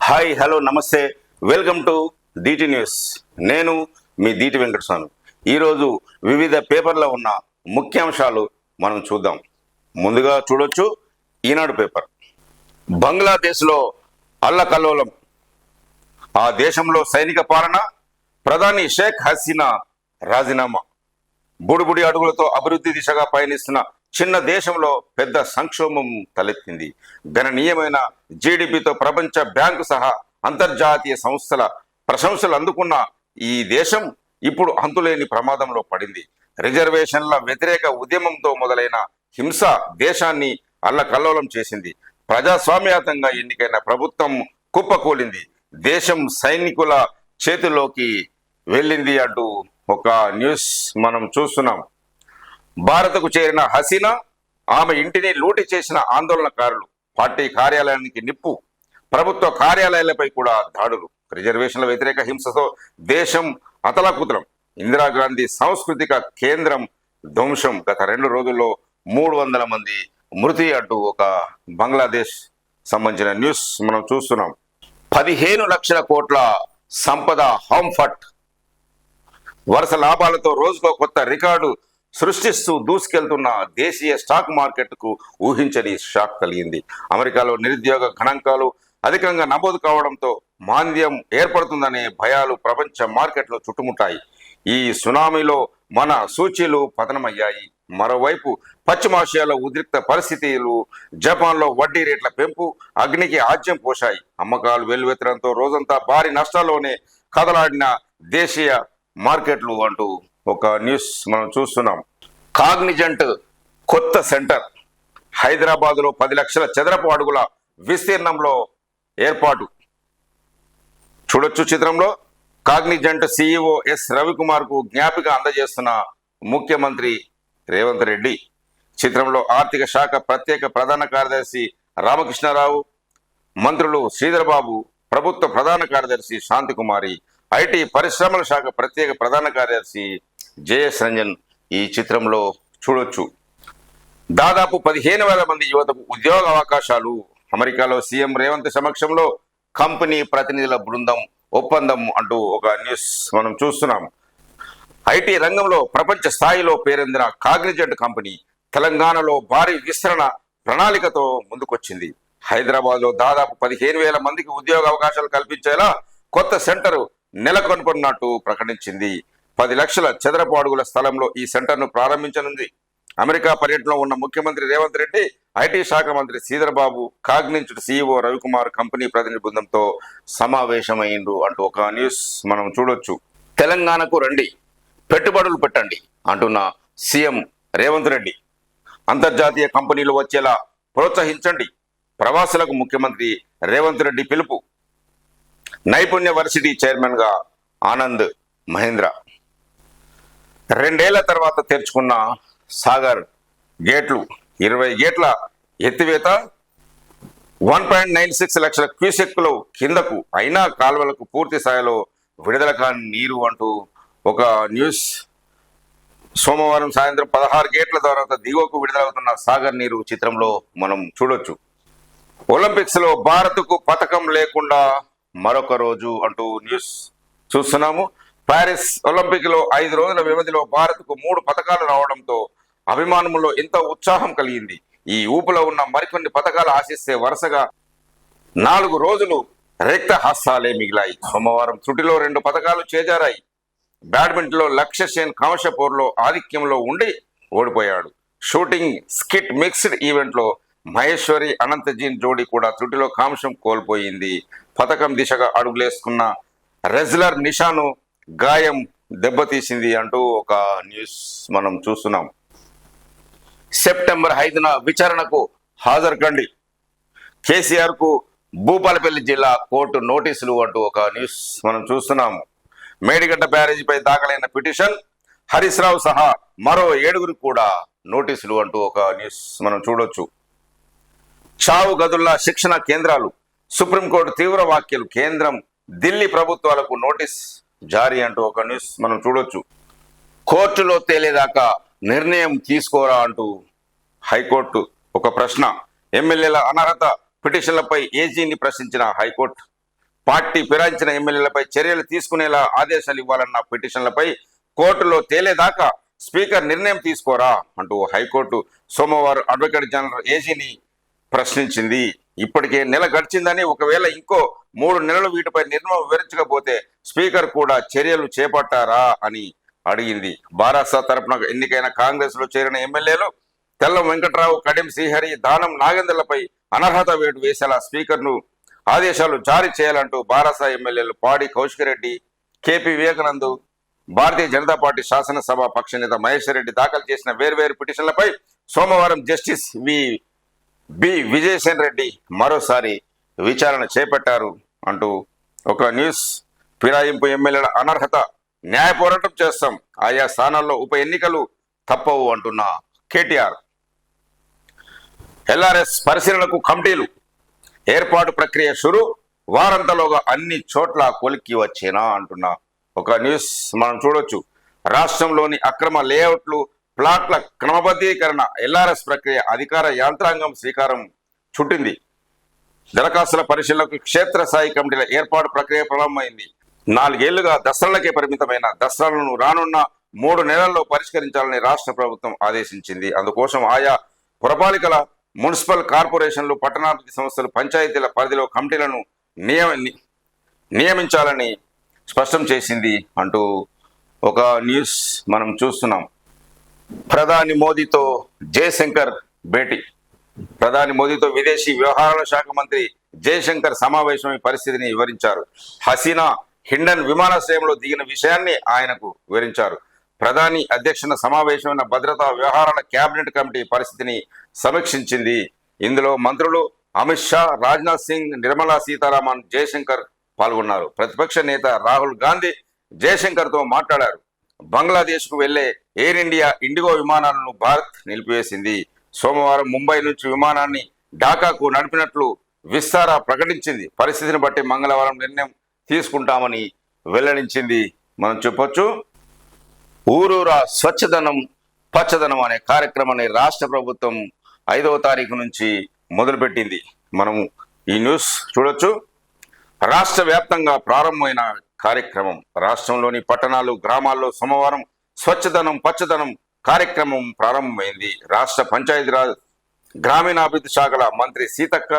Hi hello నమస్తే welcome to DT news. నేను మీ DT Venkataswamy. ఈరోజు వివిధ పేపర్లో ఉన్న ముఖ్యాంశాలు మనం చూద్దాం. ముందుగా చూడొచ్చు ఈనాడు పేపర్. బంగ్లాదేశ్లో అల్లకల్లోలం, ఆ దేశంలో సైనిక పాలన, ప్రధాని షేక్ హసీనా రాజీనామా. బుడిబుడి అడుగులతో అభివృద్ధి దిశగా పయనిస్తున్న చిన్న దేశంలో పెద్ద సంక్షోభం తలెత్తింది. గణనీయమైన జీడిపితో ప్రపంచ బ్యాంకు సహా అంతర్జాతీయ సంస్థల ప్రశంసలు అందుకున్న ఈ దేశం ఇప్పుడు అంతులేని ప్రమాదంలో పడింది. రిజర్వేషన్ల వ్యతిరేక ఉద్యమంతో మొదలైన హింస దేశాన్ని అల్లకల్లోలం చేసింది. ప్రజాస్వామ్యతంగా ఎన్నికైన ప్రభుత్వం కుప్పకూలింది. దేశం సైనికుల చేతిలోకి వెళ్ళింది అంటూ ఒక న్యూస్ మనం చూస్తున్నాం. భారత్కు చేరిన హసీనా, ఆమె ఇంటిని లూటి చేసిన ఆందోళనకారులు, పార్టీ కార్యాలయానికి నిప్పు, ప్రభుత్వ కార్యాలయాలపై కూడా దాడులు, రిజర్వేషన్ల వ్యతిరేక హింసతో దేశం అతలాకుతలం, ఇందిరాగాంధీ సాంస్కృతిక కేంద్రం ధ్వంసం, గత 2 రోజుల్లో 300 మంది మృతి అంటూ ఒక బంగ్లాదేశ్ సంబంధించిన న్యూస్ మనం చూస్తున్నాం. 15 లక్షల కోట్ల సంపద హంఫట్, వరుస లాభాలతో రోజుకో కొత్త రికార్డు సృష్టిస్తూ దూసుకెళ్తున్న దేశీయ స్టాక్ మార్కెట్కు ఊహించని షాక్ కలిగింది. అమెరికాలో నిరుద్యోగ గణాంకాలు అధికంగా నమోదు కావడంతో మాంద్యం ఏర్పడుతుందనే భయాలు ప్రపంచ మార్కెట్లో చుట్టుముట్టాయి. ఈ సునామీలో మన సూచీలు పతనమయ్యాయి. మరోవైపు పశ్చిమాసియాలో ఉద్రిక్త పరిస్థితులు, జపాన్లో వడ్డీ రేట్ల పెంపు అగ్నికి ఆజ్యం పోశాయి. అమ్మకాలు వెల్లువెత్తడంతో రోజంతా భారీ నష్టాల్లోనే కదలాడిన దేశీయ మార్కెట్లు అంటూ ఒక న్యూస్ మనం చూస్తున్నాం. కాగ్నిజెంట్ కొత్త సెంటర్ హైదరాబాదులో 10 లక్షల చదరపు అడుగుల విస్తీర్ణంలో ఏర్పాటు. చూడొచ్చు చిత్రంలో. కాగ్నిజెంట్ సిఇఓ ఎస్ రవికుమార్ కు జ్ఞాపిక అందజేస్తున్న ముఖ్యమంత్రి రేవంత్ రెడ్డి. చిత్రంలో ఆర్థిక శాఖ ప్రత్యేక ప్రధాన కార్యదర్శి రామకృష్ణారావు, మంత్రులు శ్రీధర్ బాబు, ప్రభుత్వ ప్రధాన కార్యదర్శి శాంతికుమారి, ఐటీ పరిశ్రమల శాఖ ప్రత్యేక ప్రధాన కార్యదర్శి జేఎస్ రంజన్ ఈ చిత్రంలో చూడొచ్చు. దాదాపు 15,000 మంది యువతకు ఉద్యోగ అవకాశాలు. అమెరికాలో సీఎం రేవంత్ సమక్షంలో కంపెనీ ప్రతినిధుల బృందం ఒప్పందం అంటూ ఒక న్యూస్ మనం చూస్తున్నాం. ఐటీ రంగంలో ప్రపంచ స్థాయిలో పేరొందిన కాగ్నిజెంట్ కంపెనీ తెలంగాణలో భారీ విస్తరణ ప్రణాళికతో ముందుకొచ్చింది. హైదరాబాద్లో దాదాపు 15,000 మందికి ఉద్యోగ అవకాశాలు కల్పించేలా కొత్త సెంటర్ నెలకొల్పనున్నట్టు ప్రకటించింది. 10 లక్షల చదరపు అడుగుల స్థలంలో ఈ సెంటర్ను ప్రారంభించనుంది. అమెరికా పర్యటనలో ఉన్న ముఖ్యమంత్రి రేవంత్ రెడ్డి, ఐటీ శాఖ మంత్రి Sridhar Babu, Cognizant CEO Ravikumar company ప్రతినిధి బృందంతో సమావేశమైండు అంటూ ఒక న్యూస్ మనం చూడొచ్చు. తెలంగాణకు రండి, పెట్టుబడులు పెట్టండి అంటున్న సీఎం రేవంత్ రెడ్డి. అంతర్జాతీయ కంపెనీలు వచ్చేలా ప్రోత్సహించండి, ప్రవాసులకు ముఖ్యమంత్రి రేవంత్ రెడ్డి పిలుపు. నైపుణ్య వర్సిటీ చైర్మన్ గా ఆనంద్ మహేంద్ర. 2 ఏళ్ల తర్వాత తెరుచుకున్న సాగర్ గేట్లు, 20 గేట్ల ఎత్తివేత, 1.96 లక్షల క్యూసెక్కులు కిందకు, అయినా కాలువలకు పూర్తి స్థాయిలో విడుదల కాని నీరు అంటూ ఒక న్యూస్. సోమవారం సాయంత్రం 16 గేట్ల తర్వాత దిగువకు విడుదలవుతున్న సాగర్ నీరు చిత్రంలో మనం చూడొచ్చు. ఒలింపిక్స్ లో భారత్కు పథకం లేకుండా మరొక రోజు అంటూ న్యూస్ చూస్తున్నాము. ప్యారిస్ ఒలింపిక్ లో 5 రోజుల వ్యవధిలో భారత్కు 3 పథకాలు రావడంతో అభిమానుల్లో ఎంతో ఉత్సాహం కలిగింది. ఈ ఊపులో ఉన్న మరికొన్ని పథకాలు ఆశిస్తే వరుసగా 4 రోజులు రిక్త హస్తాలే మిగిలాయి. సోమవారం త్రుటిలో 2 పథకాలు చేజారాయి. బ్యాడ్మింటన్ లో లక్ష్య సేన్ కాంస్య పోరులో ఆధిక్యంలో ఉండి ఓడిపోయాడు. షూటింగ్ స్కిట్ మిక్స్డ్ ఈవెంట్ లో మహేశ్వరి అనంతజీన్ జోడీ కూడా త్రుటిలో కాంస్యం కోల్పోయింది. పథకం దిశగా అడుగులేసుకున్న రెజ్లర్ నిషాను గాయం దెబ్బతీసింది అంటూ ఒక న్యూస్ మనం చూస్తున్నాం. సెప్టెంబర్ 5న విచారణకు హాజరు కండి, కేసీఆర్ కు భూపాలపల్లి జిల్లా కోర్టు నోటీసులు అంటూ ఒక న్యూస్ మనం చూస్తున్నాము. మేడిగడ్డ బ్యారేజీపై దాఖలైన పిటిషన్, హరీష్ రావు సహా మరో 7గురు కూడా నోటీసులు అంటూ ఒక న్యూస్ మనం చూడొచ్చు. చావు గదుల్లా శిక్షణ కేంద్రాలు, సుప్రీంకోర్టు తీవ్ర వ్యాఖ్యలు, కేంద్రం ఢిల్లీ ప్రభుత్వాలకు నోటీస్ జారీ అంటూ ఒక న్యూస్ మనం చూడొచ్చు. కోర్టులో తేలేదాకా నిర్ణయం తీసుకోరా అంటూ హైకోర్టు ఒక ప్రశ్న. ఎమ్మెల్యేల అనర్హత పిటిషన్లపై ఏజీని ప్రశ్నించిన హైకోర్టు పార్టీ ఫిరాయించిన ఎమ్మెల్యేలపై చర్యలు తీసుకునేలా ఆదేశాలు ఇవ్వాలన్న పిటిషన్లపై కోర్టులో తేలేదాకా స్పీకర్ నిర్ణయం తీసుకోరా అంటూ హైకోర్టు సోమవారం అడ్వకేట్ జనరల్ ఏజీని ప్రశ్నించింది. ఇప్పటికే నెల గడిచిందని, ఒకవేళ ఇంకో 3 నెలలు వీటిపై నిర్ణయం వివరించకపోతే స్పీకర్ కూడా చర్యలు చేపట్టారా అని అడిగింది. బారాసా తరపున ఎన్నికైన కాంగ్రెస్ లో చేరిన ఎమ్మెల్యేలు తెల్లం వెంకట్రావు, కడియం శ్రీహరి, దానం నాగేంద్రలపై అనర్హత వేటు వేసేలా స్పీకర్ ను ఆదేశాలు జారీ చేయాలంటూ బారాసా ఎమ్మెల్యేలు పాడి కౌశికరెడ్డి, కేపీ వివేకానంద్, భారతీయ జనతా పార్టీ శాసనసభ పక్షనేత మహేశ్వర్ రెడ్డి దాఖలు చేసిన వేర్వేరు పిటిషన్లపై సోమవారం జస్టిస్ బి విజయసేన్ రెడ్డి మరోసారి విచారణ చేపట్టారు అంటూ ఒక న్యూస్. ఫిరాయింపు ఎమ్మెల్యేల అనర్హత న్యాయ పోరాటం చేస్తాం, ఆయా స్థానాల్లో ఉప ఎన్నికలు తప్పవు అంటున్న కేటీఆర్. ఎల్ఆర్ఎస్ పరిశీలనకు కమిటీలు ఏర్పాటు ప్రక్రియ షురు, వారంతలోగా అన్ని చోట్ల కొలిక్కి వచ్చేనా అంటున్న ఒక న్యూస్ మనం చూడొచ్చు. రాష్ట్రంలోని అక్రమ లేఅవుట్లు, ప్లాట్ల క్రమబద్ధీకరణ, ఎల్ఆర్ఎస్ ప్రక్రియ అధికార యంత్రాంగం శ్రీకారం చుట్టింది. దరఖాస్తుల పరిశీలనకు క్షేత్రస్థాయి కమిటీల ఏర్పాటు ప్రక్రియ ప్రారంభమైంది. 4 ఏళ్లుగా దసరాలకే పరిమితమైన దసరాలను రానున్న 3 నెలల్లో పరిష్కరించాలని రాష్ట్ర ప్రభుత్వం ఆదేశించింది. అందుకోసం ఆయా పురపాలికల, మున్సిపల్ కార్పొరేషన్లు, పట్టణాభివృద్ధి సంస్థలు, పంచాయతీల పరిధిలో కమిటీలను నియమించాలని స్పష్టం చేసింది అంటూ ఒక న్యూస్ మనం చూస్తున్నాం. ప్రధాని మోదీతో జయశంకర్ భేటీ. ప్రధాని మోదీతో విదేశీ వ్యవహారాల శాఖ మంత్రి జయశంకర్ సమావేశం పరిస్థితిని వివరించారు. హసీనా హిండన్ విమానాశ్రయంలో దిగిన విషయాన్ని ఆయనకు వివరించారు. ప్రధాని అధ్యక్షన సమావేశమైన భద్రతా వ్యవహారాల కేబినెట్ కమిటీ పరిస్థితిని సమీక్షించింది. ఇందులో మంత్రులు అమిత్ షా, రాజ్నాథ్ సింగ్, నిర్మలా సీతారామన్, జయశంకర్ పాల్గొన్నారు. ప్రతిపక్ష నేత రాహుల్ గాంధీ జయశంకర్ తో మాట్లాడారు. బంగ్లాదేశ్ కు వెళ్లే ఎయిర్ ఇండియా, ఇండిగో విమానాలను భారత్ నిలిపివేసింది. సోమవారం ముంబై నుంచి విమానాన్ని ఢాకాకు నడిపినట్లు విస్తారా ప్రకటించింది. పరిస్థితిని బట్టి మంగళవారం నిర్ణయం తీసుకుంటామని వెల్లడించింది. మనం చెప్పొచ్చు. ఊరూరా స్వచ్ఛదనం పచ్చదనం అనే కార్యక్రమాన్ని రాష్ట్ర ప్రభుత్వం 5వ తారీఖు నుంచి మొదలుపెట్టింది. మనము ఈ న్యూస్ చూడొచ్చు. రాష్ట్ర వ్యాప్తంగా ప్రారంభమైన కార్యక్రమం. రాష్ట్రంలోని పట్టణాలు, గ్రామాల్లో సోమవారం స్వచ్ఛదనం పచ్చదనం కార్యక్రమం ప్రారంభమైంది. రాష్ట్ర పంచాయతీరాజ్ గ్రామీణాభివృద్ధి శాఖల మంత్రి సీతక్క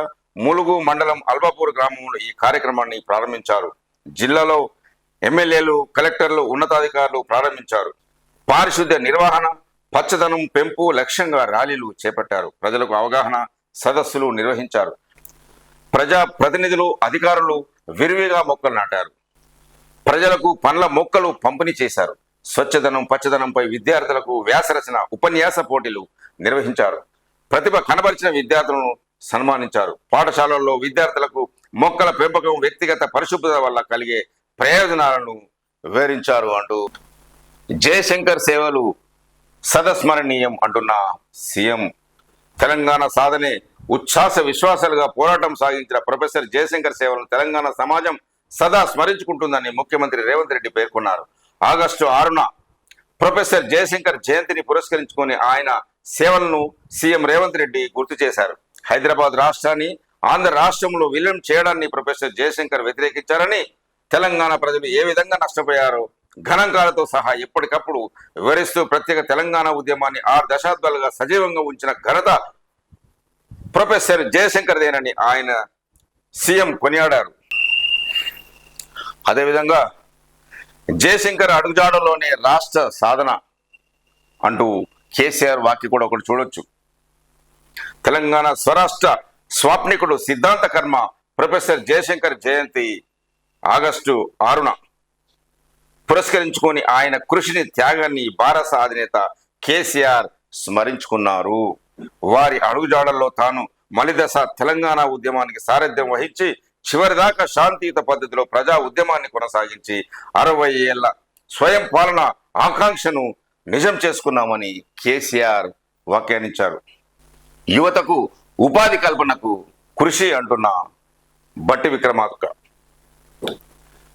ములుగు మండలం అల్బాపూర్ గ్రామంలో ఈ కార్యక్రమాన్ని ప్రారంభించారు. జిల్లాలో ఎమ్మెల్యేలు, కలెక్టర్లు, ఉన్నతాధికారులు ప్రారంభించారు. పారిశుద్ధ్య నిర్వహణ, పచ్చదనం పెంపు లక్ష్యంగా ర్యాలీలు చేపట్టారు. ప్రజలకు అవగాహన సదస్సులు నిర్వహించారు. ప్రజా ప్రతినిధులు, అధికారులు విరివిగా మొక్కలు నాటారు. ప్రజలకు పండ్ల మొక్కలు పంపిణీ చేశారు. స్వచ్ఛదనం పచ్చదనంపై విద్యార్థులకు వ్యాసరచన, ఉపన్యాస పోటీలు నిర్వహించారు. ప్రతిభ కనబరిచిన విద్యార్థులను సన్మానించారు. పాఠశాలల్లో విద్యార్థులకు మొక్కల పెంపకం, వ్యక్తిగత పరిశుభ్రత వల్ల కలిగే ప్రయోజనాలను వివరించారు అంటూ జయశంకర్ సేవలు సదస్మరణీయం అంటున్న సీఎం. తెలంగాణ సాధనే ఉచ్ఛ్వాస విశ్వాసాలుగా పోరాటం సాగించిన ప్రొఫెసర్ జయశంకర్ సేవలను తెలంగాణ సమాజం సదా స్మరించుకుంటుందని ముఖ్యమంత్రి రేవంత్ రెడ్డి పేర్కొన్నారు. ఆగస్టు 6న ప్రొఫెసర్ జయశంకర్ జయంతిని పురస్కరించుకొని ఆయన సేవలను సీఎం రేవంత్ రెడ్డి గుర్తు చేశారు. హైదరాబాద్ రాష్ట్రాన్ని ఆంధ్ర రాష్ట్రంలో విలీనం చేయడాన్ని ప్రొఫెసర్ జయశంకర్ వ్యతిరేకించారని, తెలంగాణ ప్రజలు ఏ విధంగా నష్టపోయారో గణాంకాలతో సహా ఎప్పటికప్పుడు వివరిస్తూ ప్రత్యేక తెలంగాణ ఉద్యమాన్ని 6 దశాబ్దాలుగా సజీవంగా ఉంచిన ఘనత ప్రొఫెసర్ జయశంకర్దేనని ఆయన సీఎం కొనియాడారు. అదేవిధంగా జయశంకర్ అడుగుజాడలోనే రాష్ట్ర సాధన అంటూ కేసీఆర్ వాక్య కూడా ఒకటి చూడొచ్చు. తెలంగాణ స్వరాష్ట్ర స్వాప్నికుడు సిద్ధాంత కర్మ ప్రొఫెసర్ జయశంకర్ జయంతి ఆగస్టు 6న పురస్కరించుకొని ఆయన కృషిని, త్యాగాన్ని బారాస అధినేత కేసీఆర్ స్మరించుకున్నారు. వారి అడుగుజాడల్లో తాను మలిదశ తెలంగాణ ఉద్యమానికి సారథ్యం వహించి చివరిదాకా శాంతియుత పద్ధతిలో ప్రజా ఉద్యమాన్ని కొనసాగించి 60 ఏళ్ల స్వయం పాలన ఆకాంక్షను నిజం చేసుకున్నామని కేసీఆర్ వ్యాఖ్యానించారు. యువతకు ఉపాధి కల్పనకు కృషి అంటున్న బట్టి విక్రమార్క.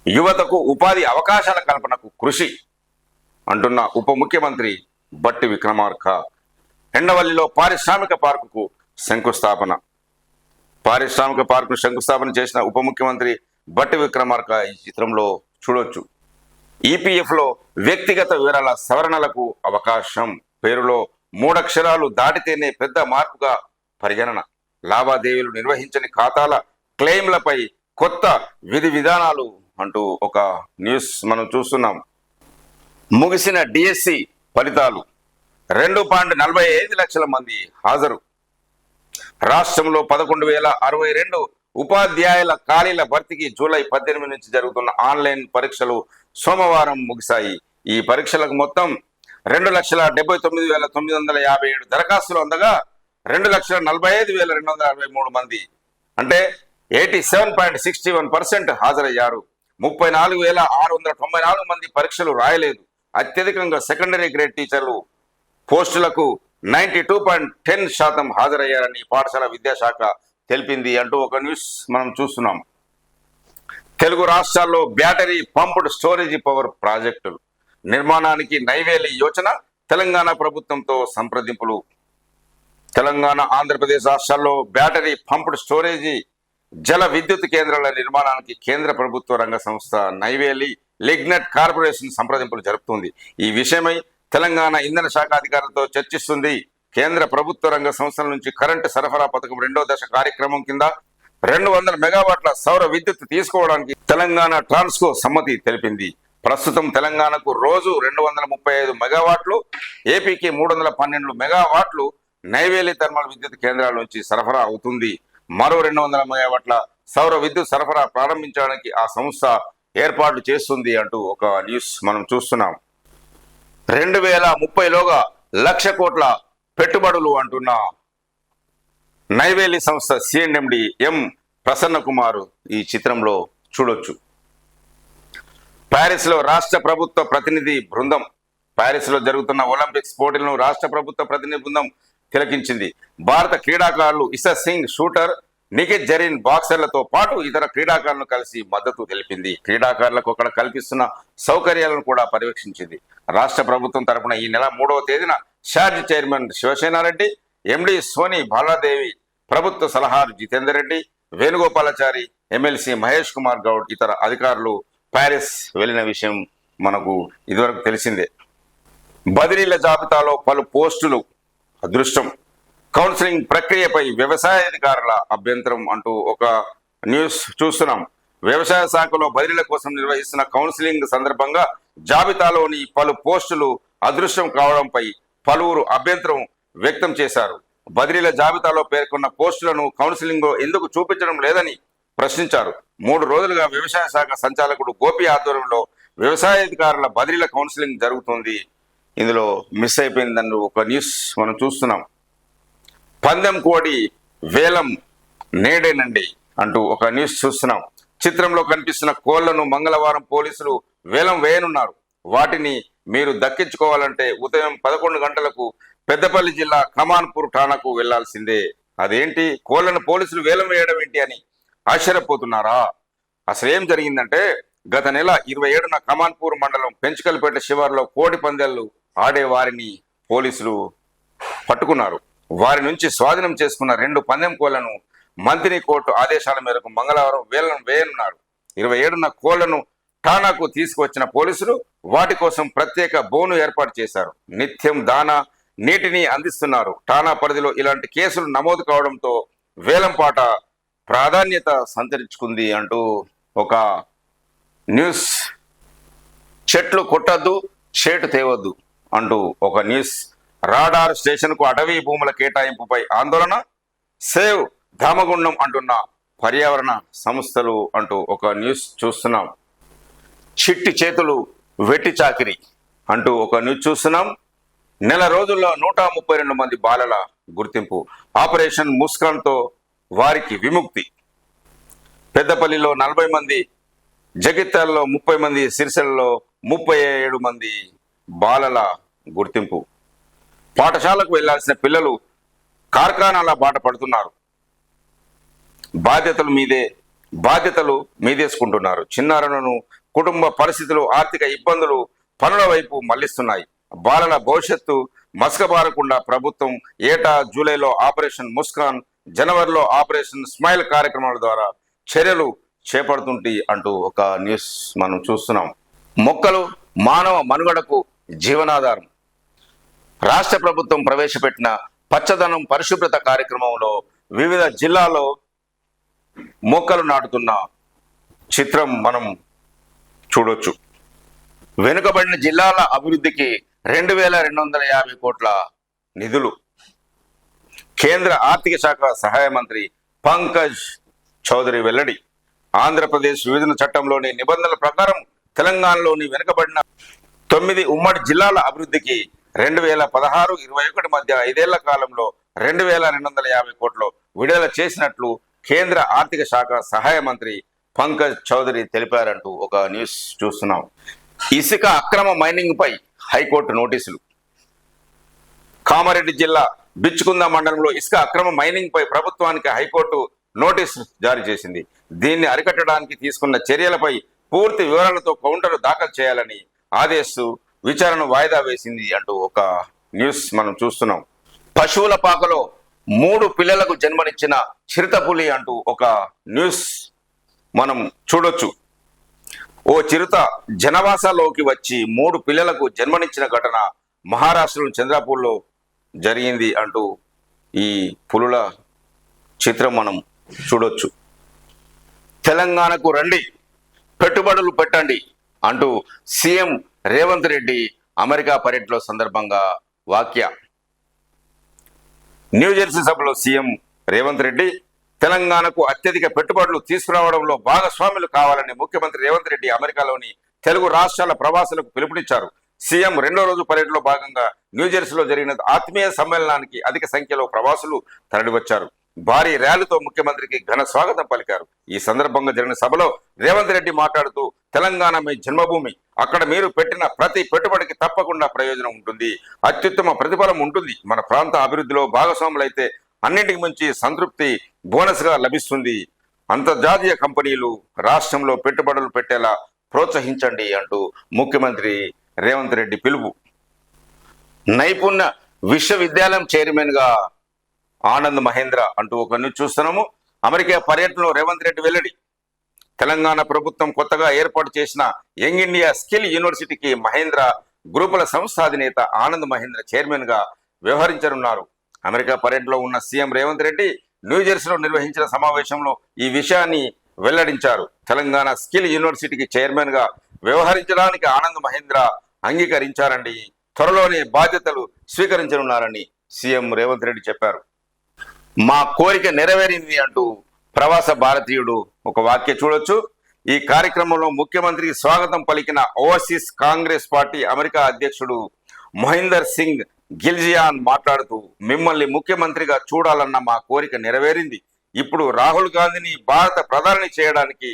యువతకు ఉపాధి అవకాశాల కల్పనకు కృషి అంటున్న ఉప ముఖ్యమంత్రి బట్టి విక్రమార్క. ఎండవల్లిలో పారిశ్రామిక పార్కుకు శంకుస్థాపన. పారిశ్రామిక పార్కును శంకుస్థాపన చేసిన ఉప ముఖ్యమంత్రి బట్టి విక్రమార్క ఈ చిత్రంలో చూడొచ్చు. ఈపీఎఫ్లో వ్యక్తిగత వివరాల సవరణలకు అవకాశం. పేరులో 3 అక్షరాలు దాటితేనే పెద్ద మార్పుగా పరిగణన. లావాదేవీలు నిర్వహించని ఖాతాల క్లెయిమ్లపై కొత్త విధి విధానాలు అంటూ ఒక న్యూస్ మనం చూస్తున్నాం. ముగిసిన డిఎస్సి ఫలితాలు 2.45 లక్షల మంది హాజరు. రాష్ట్రంలో 11,062 ఉపాధ్యాయుల ఖాళీల భర్తీకి జూలై 18 నుంచి జరుగుతున్న ఆన్లైన్ పరీక్షలు సోమవారం ముగిశాయి. ఈ పరీక్షలకు మొత్తం 2,79,957 దరఖాస్తులు అందగా 2,45,263 మంది అంటే 87.61% హాజరయ్యారు. 34,694 మంది పరీక్షలు రాయలేదు. అత్యధికంగా సెకండరీ గ్రేడ్ టీచర్లు పోస్టులకు 92.10% హాజరయ్యారని పాఠశాల విద్యాశాఖ తెలిపింది అంటూ ఒక న్యూస్ మనం చూస్తున్నాం. తెలుగు రాష్ట్రాల్లో బ్యాటరీ పంప్డ్ స్టోరేజీ పవర్ ప్రాజెక్టులు నిర్మాణానికి నైవేలి యోచన. తెలంగాణ ప్రభుత్వంతో సంప్రదింపులు. తెలంగాణ, ఆంధ్రప్రదేశ్ రాష్ట్రాల్లో బ్యాటరీ పంప్డ్ స్టోరేజీ జల విద్యుత్ కేంద్రాల నిర్మాణానికి కేంద్ర ప్రభుత్వ రంగ సంస్థ నైవేలి లిగ్నెట్ కార్పొరేషన్ సంప్రదింపులు జరుపుతుంది. ఈ విషయమై తెలంగాణ ఇంధన శాఖ అధికారులతో చర్చిస్తుంది. కేంద్ర ప్రభుత్వ రంగ సంస్థల నుంచి కరెంటు సరఫరా పథకం 2వ దశ కార్యక్రమం కింద 200 మెగావాట్ల సౌర విద్యుత్ తీసుకోవడానికి తెలంగాణ ట్రాన్స్కో సమ్మతి తెలిపింది. ప్రస్తుతం తెలంగాణకు రోజు 235 మెగావాట్లు, ఏపీకి 312 మెగావాట్లు నైవేలి థర్మల్ విద్యుత్ కేంద్రాల నుంచి సరఫరా అవుతుంది. మరో 200 మెగావాట్ల సౌర విద్యుత్ సరఫరా ప్రారంభించడానికి ఆ సంస్థ ఏర్పాట్లు చేస్తుంది అంటూ ఒక న్యూస్ మనం చూస్తున్నాం. 2030లోగా 1,00,000 కోట్ల పెట్టుబడులు అంటున్న నైవేలి సంస్థ సిఎండి ఎం ప్రసన్న కుమార్ ఈ చిత్రంలో చూడొచ్చు. ప్యారిస్లో రాష్ట్ర ప్రభుత్వ ప్రతినిధి బృందం. ప్యారిస్లో జరుగుతున్న ఒలింపిక్స్ పోటీలను రాష్ట్ర ప్రభుత్వ ప్రతినిధి బృందం తిలకించింది. భారత క్రీడాకారులు ఇషా సింగ్, షూటర్ నిఖిత్ జరీన్, బాక్సర్లతో పాటు ఇతర క్రీడాకారులను కలిసి మద్దతు తెలిపింది. క్రీడాకారులకు అక్కడ కల్పిస్తున్న సౌకర్యాలను కూడా పర్యవేక్షించింది. రాష్ట్ర ప్రభుత్వం తరపున ఈ నెల 3వ తేదీన షార్జ్ చైర్మన్ శివసేనారెడ్డి, ఎండి సోని బాలాదేవి, ప్రభుత్వ సలహాదారు జితేందర్ రెడ్డి, వేణుగోపాలాచారి, ఎమ్మెల్సీ మహేష్ కుమార్ గౌడ్ ఇతర అధికారులు ప్యారిస్ వెళ్లిన విషయం మనకు ఇదివరకు తెలిసిందే. బదిలీల జాబితాలో పలు పోస్టులు అదృష్టం. కౌన్సిలింగ్ ప్రక్రియపై వ్యవసాయ అధికారుల అభ్యంతరం అంటూ ఒక న్యూస్ చూస్తున్నాం. వ్యవసాయ శాఖలో బదిలీల కోసం నిర్వహిస్తున్న కౌన్సిలింగ్ సందర్భంగా జాబితాలోని పలు పోస్టులు అదృశ్యం కావడంపై పలువురు అభ్యంతరం వ్యక్తం చేశారు. బదిలీల జాబితాలో పేర్కొన్న పోస్టులను కౌన్సిలింగ్ ఎందుకు చూపించడం లేదని ప్రశ్నించారు. 3 రోజులుగా వ్యవసాయ శాఖ సంచాలకుడు గోపి ఆధ్వర్యంలో వ్యవసాయ అధికారుల బదిలీల కౌన్సిలింగ్ జరుగుతుంది. ఇందులో మిస్ అయిపోయిందని ఒక న్యూస్ మనం చూస్తున్నాం. పందెం కోడి వేలం నేడేనండి అంటూ ఒక న్యూస్ చూస్తున్నాం. చిత్రంలో కనిపిస్తున్న కోళ్లను మంగళవారం పోలీసులు వేలం వేయనున్నారు. వాటిని మీరు దక్కించుకోవాలంటే ఉదయం 11 గంటలకు పెద్దపల్లి జిల్లా కమాన్పూర్ ఠాణాకు వెళ్లాల్సిందే. అదేంటి, కోళ్లను పోలీసులు వేలం వేయడం ఏంటి అని ఆశ్చర్యపోతున్నారా? అసలు ఏం జరిగిందంటే, గత నెల 27న కమాన్పూర్ మండలం పెంచుకల్పేట శివారులో కోడి పందాలు ఆడే వారిని పోలీసులు పట్టుకున్నారు. వారి నుంచి స్వాధీనం చేసుకున్న 2 పందెం కోళ్లను మంత్రి కోర్టు ఆదేశాల మేరకు మంగళవారం వేలం వేయనున్నారు. 27న కోళ్లను ఠాణాకు తీసుకువచ్చిన పోలీసులు వాటి కోసం ప్రత్యేక బోను ఏర్పాటు చేశారు. నిత్యం దానా, నీటిని అందిస్తున్నారు. ఠాణా పరిధిలో ఇలాంటి కేసులు నమోదు కావడంతో వేలంపాట ప్రాధాన్యత సంతరించుకుంది అంటూ ఒక న్యూస్. చెట్లు కొట్టద్దు, చేటు తేవద్దు అంటూ ఒక న్యూస్. రాడార్ స్టేషన్కు అటవీ భూముల కేటాయింపుపై ఆందోళన. సేవ్ ధామగుండం అంటున్న పర్యావరణ సంస్థలు అంటూ ఒక న్యూస్ చూస్తున్నాం. చిట్టి చేతులు వెట్టి చాకిరి అంటూ ఒక న్యూస్ చూస్తున్నాం. నెల రోజుల్లో 132 మంది బాలల గుర్తింపు. ఆపరేషన్ ముస్కాన్తో వారికి విముక్తి. పెద్దపల్లిలో 40 మంది, జగిత్యాలలో 30 మంది, సిరిసిల్లలో 37 మంది బాలల గుర్తింపు. పాఠశాలకు వెళ్లాల్సిన పిల్లలు కార్ఖానాల బాట పడుతున్నారు. బాధ్యతలు మీదేసుకుంటున్నారు. చిన్నారులను కుటుంబ పరిస్థితులు, ఆర్థిక ఇబ్బందులు పనుల వైపు మళ్లిస్తున్నాయి. బాలల భవిష్యత్తు మసకబారకుండా ప్రభుత్వం ఏటా జూలైలో ఆపరేషన్ ముస్కాన్, జనవరిలో ఆపరేషన్ స్మైల్ కార్యక్రమాల ద్వారా చర్యలు చేపడుతుంటే అంటూ ఒక న్యూస్ మనం చూస్తున్నాం. మొక్కలు మానవ మనుగడకు జీవనాధారం. రాష్ట్ర ప్రభుత్వం ప్రవేశపెట్టిన పచ్చదనం పరిశుభ్రత కార్యక్రమంలో వివిధ జిల్లాల్లో మొక్కలు నాటుతున్న చిత్రం మనం చూడొచ్చు. వెనుకబడిన జిల్లాల అభివృద్ధికి 2250 కోట్ల నిధులు. కేంద్ర ఆర్థిక శాఖ సహాయ మంత్రి పంకజ్ చౌదరి వెల్లడి. ఆంధ్రప్రదేశ్ విభజన చట్టంలోని నిబంధనల ప్రకారం తెలంగాణలోని వెనుకబడిన 9 ఉమ్మడి జిల్లాల అభివృద్ధికి 2016-21 మధ్య 5 ఏళ్ల కాలంలో 2250 కోట్లు విడుదల చేసినట్లు కేంద్ర ఆర్థిక శాఖ సహాయ మంత్రి పంకజ్ చౌదరి తెలిపారంటూ ఒక న్యూస్ చూస్తున్నాం. ఇసుక అక్రమ మైనింగ్ పై హైకోర్టు నోటీసులు. కామారెడ్డి జిల్లా బిచ్చుకుంద మండలంలో ఇసుక అక్రమ మైనింగ్ పై ప్రభుత్వానికి హైకోర్టు నోటీసు జారీ చేసింది. దీన్ని అరికట్టడానికి తీసుకున్న చర్యలపై పూర్తి వివరాలతో కౌంటర్ దాఖలు చేయాలని ఆదేశిస్తూ విచారణ వాయిదా వేసింది అంటూ ఒక న్యూస్ మనం చూస్తున్నాం. పశువుల పాకలో 3 పిల్లలకు జన్మనిచ్చిన చిరుతపులి అంటూ ఒక న్యూస్ మనం చూడొచ్చు. ఓ చిరుత జనవాసాలోకి వచ్చి 3 పిల్లలకు జన్మనిచ్చిన ఘటన మహారాష్ట్రలో చంద్రపూర్లో జరిగింది అంటూ ఈ పులుల చిత్రం మనం చూడొచ్చు. తెలంగాణకు రండి, పెట్టుబడులు పెట్టండి అంటూ సీఎం రేవంత్ రెడ్డి అమెరికా పర్యటన సందర్భంగా వాక్య. న్యూజెర్సీ సభలో సీఎం రేవంత్ రెడ్డి తెలంగాణకు అత్యధిక పెట్టుబడులు తీసుకురావడంలో భాగస్వాములు కావాలని ముఖ్యమంత్రి రేవంత్ రెడ్డి అమెరికాలోని తెలుగు రాష్ట్రాల ప్రవాసులకు పిలుపునిచ్చారు. సీఎం 2వ రోజు పర్యటనలో భాగంగా న్యూజెర్సీలో జరిగిన ఆత్మీయ సమ్మేళనానికి అధిక సంఖ్యలో ప్రవాసులు తరలివచ్చారు. భారీ ర్యాలీతో ముఖ్యమంత్రికి ఘన స్వాగతం పలికారు. ఈ సందర్భంగా జరిగిన సభలో రేవంత్ రెడ్డి మాట్లాడుతూ, తెలంగాణ మీ జన్మభూమి, అక్కడ మీరు పెట్టిన ప్రతి పెట్టుబడికి తప్పకుండా ప్రయోజనం ఉంటుంది, అత్యుత్తమ ప్రతిఫలం ఉంటుంది. మన ప్రాంత అభివృద్ధిలో భాగస్వాములైతే అన్నింటికి మించి సంతృప్తి బోనస్ గా లభిస్తుంది. అంతర్జాతీయ కంపెనీలు రాష్ట్రంలో పెట్టుబడులు పెట్టేలా ప్రోత్సహించండి అంటూ ముఖ్యమంత్రి రేవంత్ రెడ్డి పిలుపు. నైపుణ్య విశ్వవిద్యాలయం చైర్మన్ గా ఆనంద్ మహేంద్ర అంటూ ఒక న్యూస్ చూస్తున్నాము. అమెరికా పర్యటనలో రేవంత్ రెడ్డి వెల్లడి. తెలంగాణ ప్రభుత్వం కొత్తగా ఏర్పాటు చేసిన యంగ్ ఇండియా స్కిల్ యూనివర్సిటీకి మహేంద్ర గ్రూపుల సంస్థ అధినేత ఆనంద్ మహేంద్ర చైర్మన్ గా వ్యవహరించనున్నారు. అమెరికా పర్యటనలో ఉన్న సీఎం రేవంత్ రెడ్డి న్యూజెర్సీలో నిర్వహించిన సమావేశంలో ఈ విషయాన్ని వెల్లడించారు. తెలంగాణ స్కిల్ యూనివర్సిటీకి చైర్మన్ గా వ్యవహరించడానికి ఆనంద్ మహేంద్ర అంగీకరించారండి. త్వరలోనే బాధ్యతలు స్వీకరించనున్నారని సీఎం రేవంత్ రెడ్డి చెప్పారు. మా కోరిక నెరవేరింది అంటూ ప్రవాస భారతీయుడు ఒక వాక్య చూడొచ్చు. ఈ కార్యక్రమంలో ముఖ్యమంత్రికి స్వాగతం పలికిన ఓవర్సీస్ కాంగ్రెస్ పార్టీ అమెరికా అధ్యక్షుడు మహేందర్ సింగ్ గిల్జియాన్ మాట్లాడుతూ, మిమ్మల్ని ముఖ్యమంత్రిగా చూడాలన్న మా కోరిక నెరవేరింది. ఇప్పుడు రాహుల్ గాంధీని భారత ప్రధాని చేయడానికి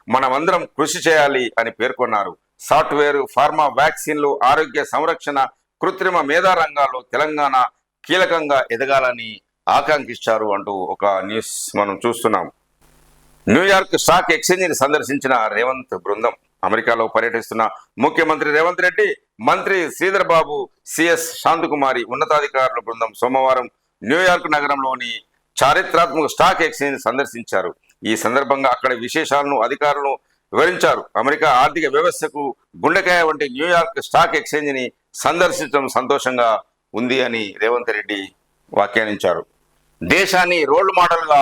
మనమందరం కృషి చేయాలి అని పేర్కొన్నారు. సాఫ్ట్వేర్, ఫార్మా, వ్యాక్సిన్లు, ఆరోగ్య సంరక్షణ, కృత్రిమ మేధా రంగాల్లో తెలంగాణ కీలకంగా ఎదగాలని ఆకాంక్షించారు అంటూ ఒక న్యూస్ మనం చూస్తున్నాం. న్యూయార్క్ స్టాక్ ఎక్స్చేంజిని సందర్శించిన రేవంత్ బృందం. అమెరికాలో పర్యటిస్తున్న ముఖ్యమంత్రి రేవంత్ రెడ్డి, మంత్రి శ్రీధర్ బాబు, సిఎస్ శాంతకుమారి ఉన్నతాధికారుల బృందం సోమవారం న్యూయార్క్ నగరంలోని చారిత్రాత్మక స్టాక్ ఎక్స్చేంజ్ సందర్శించారు. ఈ సందర్భంగా అక్కడ విశేషాలను అధికారులను వివరించారు. అమెరికా ఆర్థిక వ్యవస్థకు గుండెకాయ వంటి న్యూయార్క్ స్టాక్ ఎక్స్చేంజ్ ని సందర్శించడం సంతోషంగా ఉంది అని రేవంత్ రెడ్డి వ్యాఖ్యానించారు. దేశాన్ని రోల్ మోడల్ గా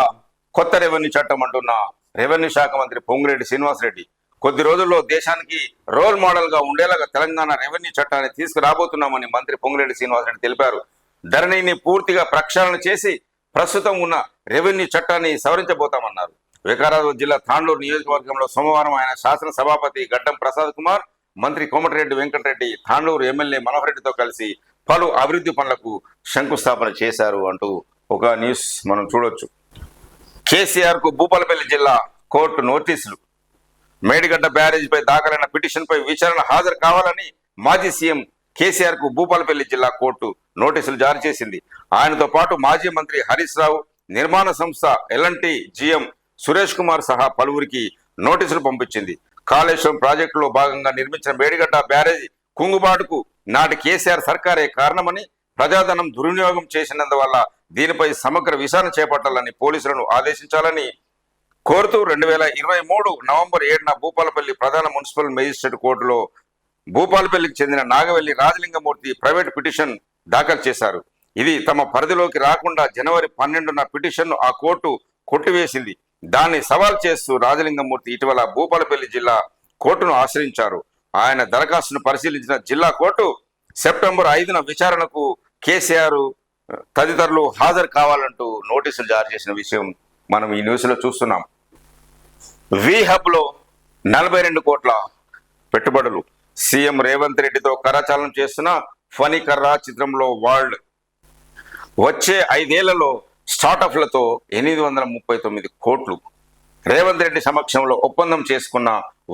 కొత్త రెవెన్యూ చట్టం అంటున్న రెవెన్యూ శాఖ మంత్రి పొంగులేటి శ్రీనివాసరెడ్డి, కొద్ది రోజుల్లో దేశానికి రోల్ మోడల్ గా ఉండేలాగా తెలంగాణ రెవెన్యూ చట్టాన్ని తీసుకురాబోతున్నామని మంత్రి పొంగులేటి శ్రీనివాసరెడ్డి తెలిపారు. ధరణిని పూర్తిగా ప్రక్షాళన చేసి ప్రస్తుతం ఉన్న రెవెన్యూ చట్టాన్ని సవరించబోతామన్నారు. వికారాబాద్ జిల్లా తాండూరు నియోజకవర్గంలో సోమవారం ఆయన శాసన సభాపతి గడ్డం ప్రసాద్ కుమార్, మంత్రి కోమటిరెడ్డి వెంకటరెడ్డి, తాండూరు ఎమ్మెల్యే మనోహర్ రెడ్డితో కలిసి పలు అభివృద్ధి పనులకు శంకుస్థాపన చేశారు అంటూ ఒక న్యూస్ మనం చూడొచ్చు. కేసీఆర్ కు భూపాలపల్లి జిల్లా కోర్టు నోటీసులు. మేడిగడ్డ బ్యారేజీపై దాఖలైన పిటిషన్ పై విచారణ హాజరు కావాలని మాజీ సీఎం కేసీఆర్ కు భూపాలపల్లి జిల్లా కోర్టు నోటీసులు జారీ చేసింది. ఆయనతో పాటు మాజీ మంత్రి హరీష్ రావు, నిర్మాణ సంస్థ ఎల్ఎన్టీ జీఎం సురేష్ కుమార్ సహా పలువురికి నోటీసులు పంపించింది. కాళేశ్వరం ప్రాజెక్టులో భాగంగా నిర్మించిన మేడిగడ్డ బ్యారేజీ కుంగుబాటుకు నాటి కేసీఆర్ సర్కారే కారణమని, ప్రజాధనం దుర్వినియోగం చేసినందువల్ల దీనిపై సమగ్ర విచారణ చేపట్టాలని పోలీసులను ఆదేశించాలని కోరుతూ 2023 నవంబర్ 7న భూపాలపల్లి ప్రధాన మున్సిపల్ మేజిస్ట్రేట్ కోర్టులో భూపాలపల్లికి చెందిన నాగవెల్లి రాజలింగమూర్తి ప్రైవేట్ పిటిషన్ దాఖలు చేశారు. ఇది తమ పరిధిలోకి రాకుండా జనవరి 12న పిటిషన్ను ఆ కోర్టు కొట్టివేసింది. దాన్ని సవాల్ చేస్తూ రాజలింగమూర్తి ఇటీవల భూపాలపల్లి జిల్లా కోర్టును ఆశ్రయించారు. ఆయన దరఖాస్తును పరిశీలించిన జిల్లా కోర్టు సెప్టెంబర్ 5న విచారణకు కేసీఆర్ తదితరులు హాజరు కావాలంటూ నోటీసులు జారీ చేసిన విషయం మనం ఈ న్యూస్లో చూస్తున్నాం. వి హబ్లో 42 కోట్ల పెట్టుబడులు. సీఎం రేవంత్ రెడ్డితో కరచాలనం చేస్తున్న ఫనీ కర్రా చిత్రంలో వరల్డ్. వచ్చే 5 ఏళ్లలో స్టార్టప్లతో 839 కోట్లు. రేవంత్ రెడ్డి సమక్షంలో ఒప్పందం చేసుకున్న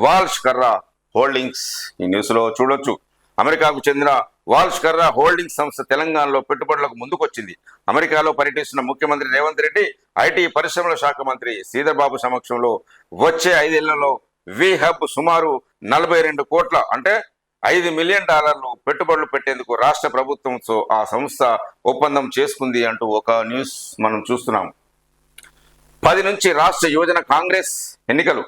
వాల్ష్ కర్రా హోల్డింగ్స్. ఈ న్యూస్లో చూడొచ్చు. అమెరికాకు చెందిన వాల్ష్ కర్రా హోల్డింగ్స్ సంస్థ తెలంగాణలో పెట్టుబడులకు ముందుకొచ్చింది. అమెరికాలో పర్యటిస్తున్న ముఖ్యమంత్రి రేవంత్ రెడ్డి ఐటీ పరిశ్రమల శాఖ మంత్రి శ్రీధర్ బాబు సమక్షంలో వచ్చే 5 ఏళ్లలో వి హబ్ సుమారు 42 కోట్ల అంటే $5 మిలియన్ పెట్టుబడులు పెట్టేందుకు రాష్ట్ర ప్రభుత్వంతో ఆ సంస్థ ఒప్పందం చేసుకుంది అంటూ ఒక న్యూస్ మనం చూస్తున్నాం. 10 నుంచి రాష్ట్ర యువజన కాంగ్రెస్ ఎన్నికలు.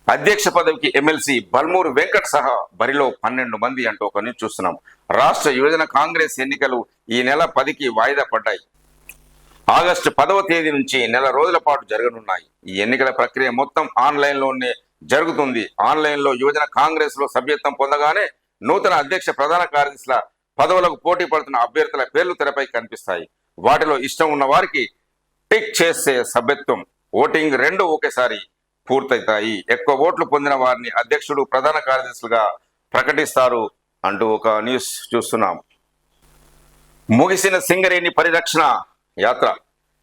అధ్యక్ష పదవికి ఎమ్మెల్సీ బల్మూరు వెంకట్ సహా బరిలో 12 మంది అంటూ ఒక న్యూస్ చూస్తున్నాం. రాష్ట్ర యువజన కాంగ్రెస్ ఎన్నికలు ఈ నెల 10కి వాయిదా పడ్డాయి. ఆగస్టు 10వ తేదీ నుంచి నెల రోజుల పాటు జరగనున్నాయి. ఈ ఎన్నికల ప్రక్రియ మొత్తం ఆన్లైన్లోనే జరుగుతుంది. ఆన్లైన్లో యువజన కాంగ్రెస్ లో సభ్యత్వం పొందగానే నూతన అధ్యక్ష ప్రధాన కార్యదర్శుల పదవులకు పోటీ పడుతున్న అభ్యర్థుల పేర్లు తెరపై కనిపిస్తాయి. వాటిలో ఇష్టం ఉన్న వారికి టిక్ చేసే సభ్యత్వం, ఓటింగ్ 2 ఒకేసారి పూర్తవుతాయి. ఎక్కువ ఓట్లు పొందిన వారిని అధ్యక్షుడు ప్రధాన కార్యదర్శులుగా ప్రకటిస్తారు అంటూ ఒక న్యూస్ చూస్తున్నాం. ముగిసిన సింగరేణి పరిరక్షణ యాత్ర.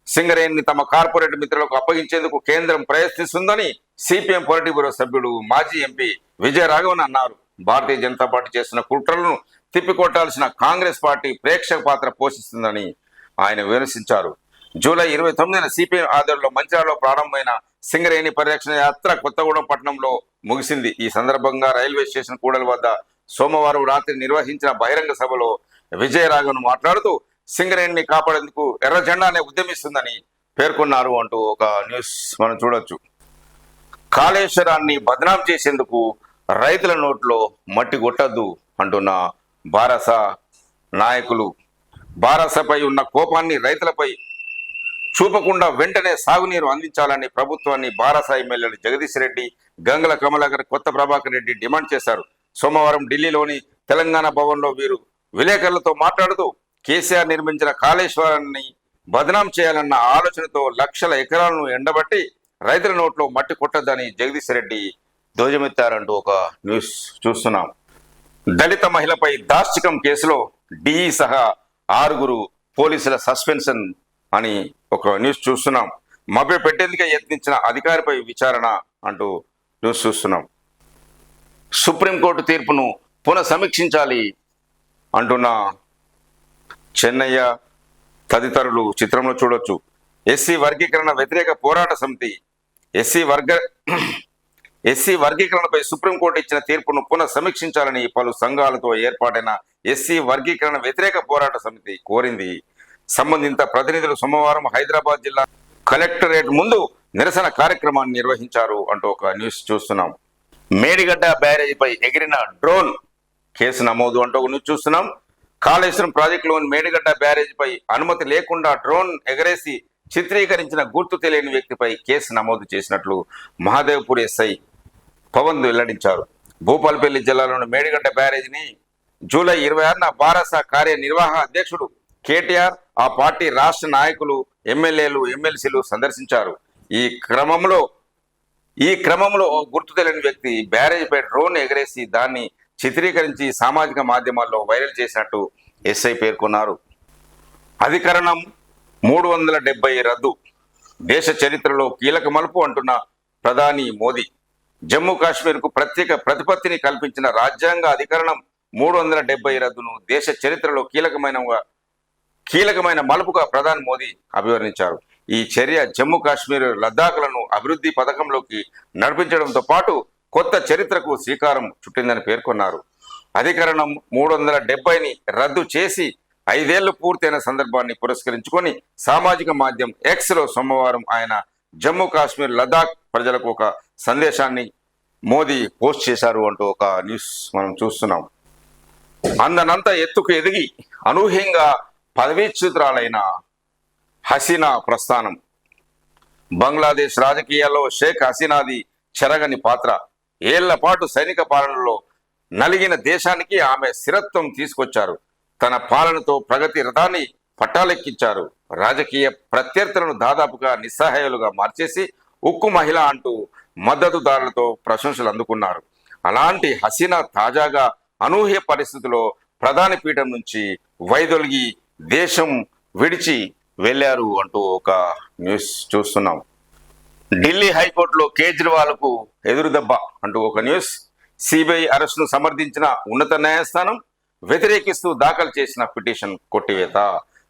సింగరేణిని తమ కార్పొరేట్ మిత్రులకు అప్పగించేందుకు కేంద్రం ప్రయత్నిస్తుందని సిపిఎం పొలిటిక్ బ్యూరో సభ్యుడు మాజీ ఎంపీ విజయ రాఘవన్ అన్నారు. భారతీయ జనతా పార్టీ చేస్తున్న కుట్రలను తిప్పికొట్టాల్సిన కాంగ్రెస్ పార్టీ ప్రేక్షక పాత్ర పోషిస్తుందని ఆయన విమర్శించారు. జూలై 29న సిపిఎం ఆధ్వర్యంలో మంచిర్యాలలో ప్రారంభమైన సింగరేణి పరిరక్షణ యాత్ర కొత్తగూడెం పట్టణంలో ముగిసింది. ఈ సందర్భంగా రైల్వే స్టేషన్ కూడలి వద్ద సోమవారం రాత్రి నిర్వహించిన బహిరంగ సభలో విజయ రాఘవన్ మాట్లాడుతూ సింగరేణిని కాపాడేందుకు ఎర్ర జెండానే ఉద్యమిస్తుందని పేర్కొన్నారు అంటూ ఒక న్యూస్ మనం చూడొచ్చు. కాళేశ్వరాన్ని బదనాం చేసేందుకు రైతుల నోట్లో మట్టి కొట్టద్దు అంటున్న బారాస నాయకులు. బారాసపై ఉన్న కోపాన్ని రైతులపై చూపకుండా వెంటనే సాగునీరు అందించాలని ప్రభుత్వాన్ని బారాస ఎమ్మెల్యేలు జగదీష్ రెడ్డి, గంగుల కమలాకర్, కొత్త ప్రభాకర్ రెడ్డి డిమాండ్ చేశారు. సోమవారం ఢిల్లీలోని తెలంగాణ భవన్లో వీరు విలేకరులతో మాట్లాడుతూ కేసీఆర్ నిర్మించిన కాళేశ్వరాన్ని బదనాం చేయాలన్న ఆలోచనతో లక్షల ఎకరాలను ఎండబట్టి రైతుల నోట్లో మట్టి కొట్టద్దని జగదీష్ రెడ్డి ధ్వజమెత్తారంటూ ఒక న్యూస్ చూస్తున్నాం. దళిత మహిళపై దాష్టికం కేసులో డిఈ సహా 6 పోలీసుల సస్పెన్షన్ అని ఒక న్యూస్ చూస్తున్నాం. మభ్య పెట్టేందుకే యత్నించిన అధికారిపై విచారణ అంటూ న్యూస్ చూస్తున్నాం. సుప్రీంకోర్టు తీర్పును పునఃసమీక్షించాలి అంటున్న చెన్నయ్య తదితరులు చిత్రంలో చూడొచ్చు. ఎస్సీ వర్గీకరణ వ్యతిరేక పోరాట సమితి. ఎస్సీ వర్గీకరణపై సుప్రీంకోర్టు ఇచ్చిన తీర్పును పునఃసమీక్షించాలని పలు సంఘాలతో ఏర్పాటైన ఎస్సీ వర్గీకరణ వ్యతిరేక పోరాట సమితి కోరింది. సంబంధిత ప్రతినిధులు సోమవారం హైదరాబాద్ జిల్లా కలెక్టరేట్ ముందు నిరసన కార్యక్రమాన్ని నిర్వహించారు అంటూ ఒక న్యూస్ చూస్తున్నాం. మేడిగడ్డ బ్యారేజీపై ఎగిరిన డ్రోన్ కేసు నమోదు అంటూ ఒక న్యూస్ చూస్తున్నాం. కాళేశ్వరం ప్రాజెక్టులోని మేడిగడ్డ బ్యారేజీపై అనుమతి లేకుండా డ్రోన్ ఎగరేసి చిత్రీకరించిన గుర్తు తెలియని వ్యక్తిపై కేసు నమోదు చేసినట్లు మహాదేవ్పూర్ ఎస్ఐ పవన్ వెల్లడించారు. భూపాలపల్లి జిల్లాలోని మేడిగడ్డ బ్యారేజీని జూలై 26న బారాస కార్యనిర్వాహక అధ్యక్షుడు కేటీఆర్, ఆ పార్టీ రాష్ట్ర నాయకులు, ఎమ్మెల్యేలు, ఎమ్మెల్సీలు సందర్శించారు. ఈ క్రమంలో గుర్తు తెలియని వ్యక్తి బ్యారేజీపై డ్రోన్ ఎగరేసి దాన్ని చిత్రీకరించి సామాజిక మాధ్యమాల్లో వైరల్ చేసినట్టు ఎస్ఐ పేర్కొన్నారు. అధికరణం 370 రద్దు. దేశ చరిత్రలో కీలక మలుపు అంటున్న ప్రధాని మోదీ. జమ్మూ కాశ్మీర్కు ప్రత్యేక ప్రతిపత్తిని కల్పించిన రాజ్యాంగ అధికరణం 370 రద్దును దేశ చరిత్రలో కీలకమైన మలుపుగా ప్రధాని మోదీ అభివర్ణించారు. ఈ చర్య జమ్మూ కాశ్మీర్, లద్దాఖ్లను అభివృద్ధి పథకంలోకి నడిపించడంతో పాటు కొత్త చరిత్రకు శ్రీకారం చుట్టిందని పేర్కొన్నారు. అధికరణం 370ని రద్దు చేసి 5 ఏళ్లు పూర్తయిన సందర్భాన్ని పురస్కరించుకొని సామాజిక మాధ్యమం ఎక్స్లో సోమవారం ఆయన జమ్మూ కాశ్మీర్, లద్దాఖ్ ప్రజలకు ఒక సందేశాన్ని మోదీ పోస్ట్ చేశారు అంటూ ఒక న్యూస్ మనం చూస్తున్నాం. అందనంత ఎత్తుకు ఎదిగి అనూహ్యంగా పదవీచ్యుతురాలైన హసీనా ప్రస్థానం. బంగ్లాదేశ్ రాజకీయాల్లో షేక్ హసీనాది చెరగని పాత్ర. ఏళ్ల పాటు సైనిక పాలనలో నలిగిన దేశానికి ఆమె స్థిరత్వం తీసుకొచ్చారు. తన పాలనతో ప్రగతి రథాన్ని పట్టాలెక్కించారు. రాజకీయ ప్రత్యర్థులను దాదాపుగా నిస్సహాయాలుగా మార్చేసి ఉక్కు మహిళ అంటూ మద్దతుదారులతో ప్రశంసలు అందుకున్నారు. అలాంటి హసీనా తాజాగా అనూహ్య పరిస్థితుల్లో ప్రధాని పీఠం నుంచి వైదొలిగి దేశం విడిచి వెళ్లారు అంటూ ఒక న్యూస్ చూస్తున్నాం. ఢిల్లీ హైకోర్టులో కేజ్రీవాల్కు ఎదురుదెబ్బ అంటూ ఒక న్యూస్. సిబిఐ అరెస్టును సమర్థించిన ఉన్నత న్యాయస్థానం వ్యతిరేకిస్తూ దాఖలు చేసిన పిటిషన్ కొట్టివేత.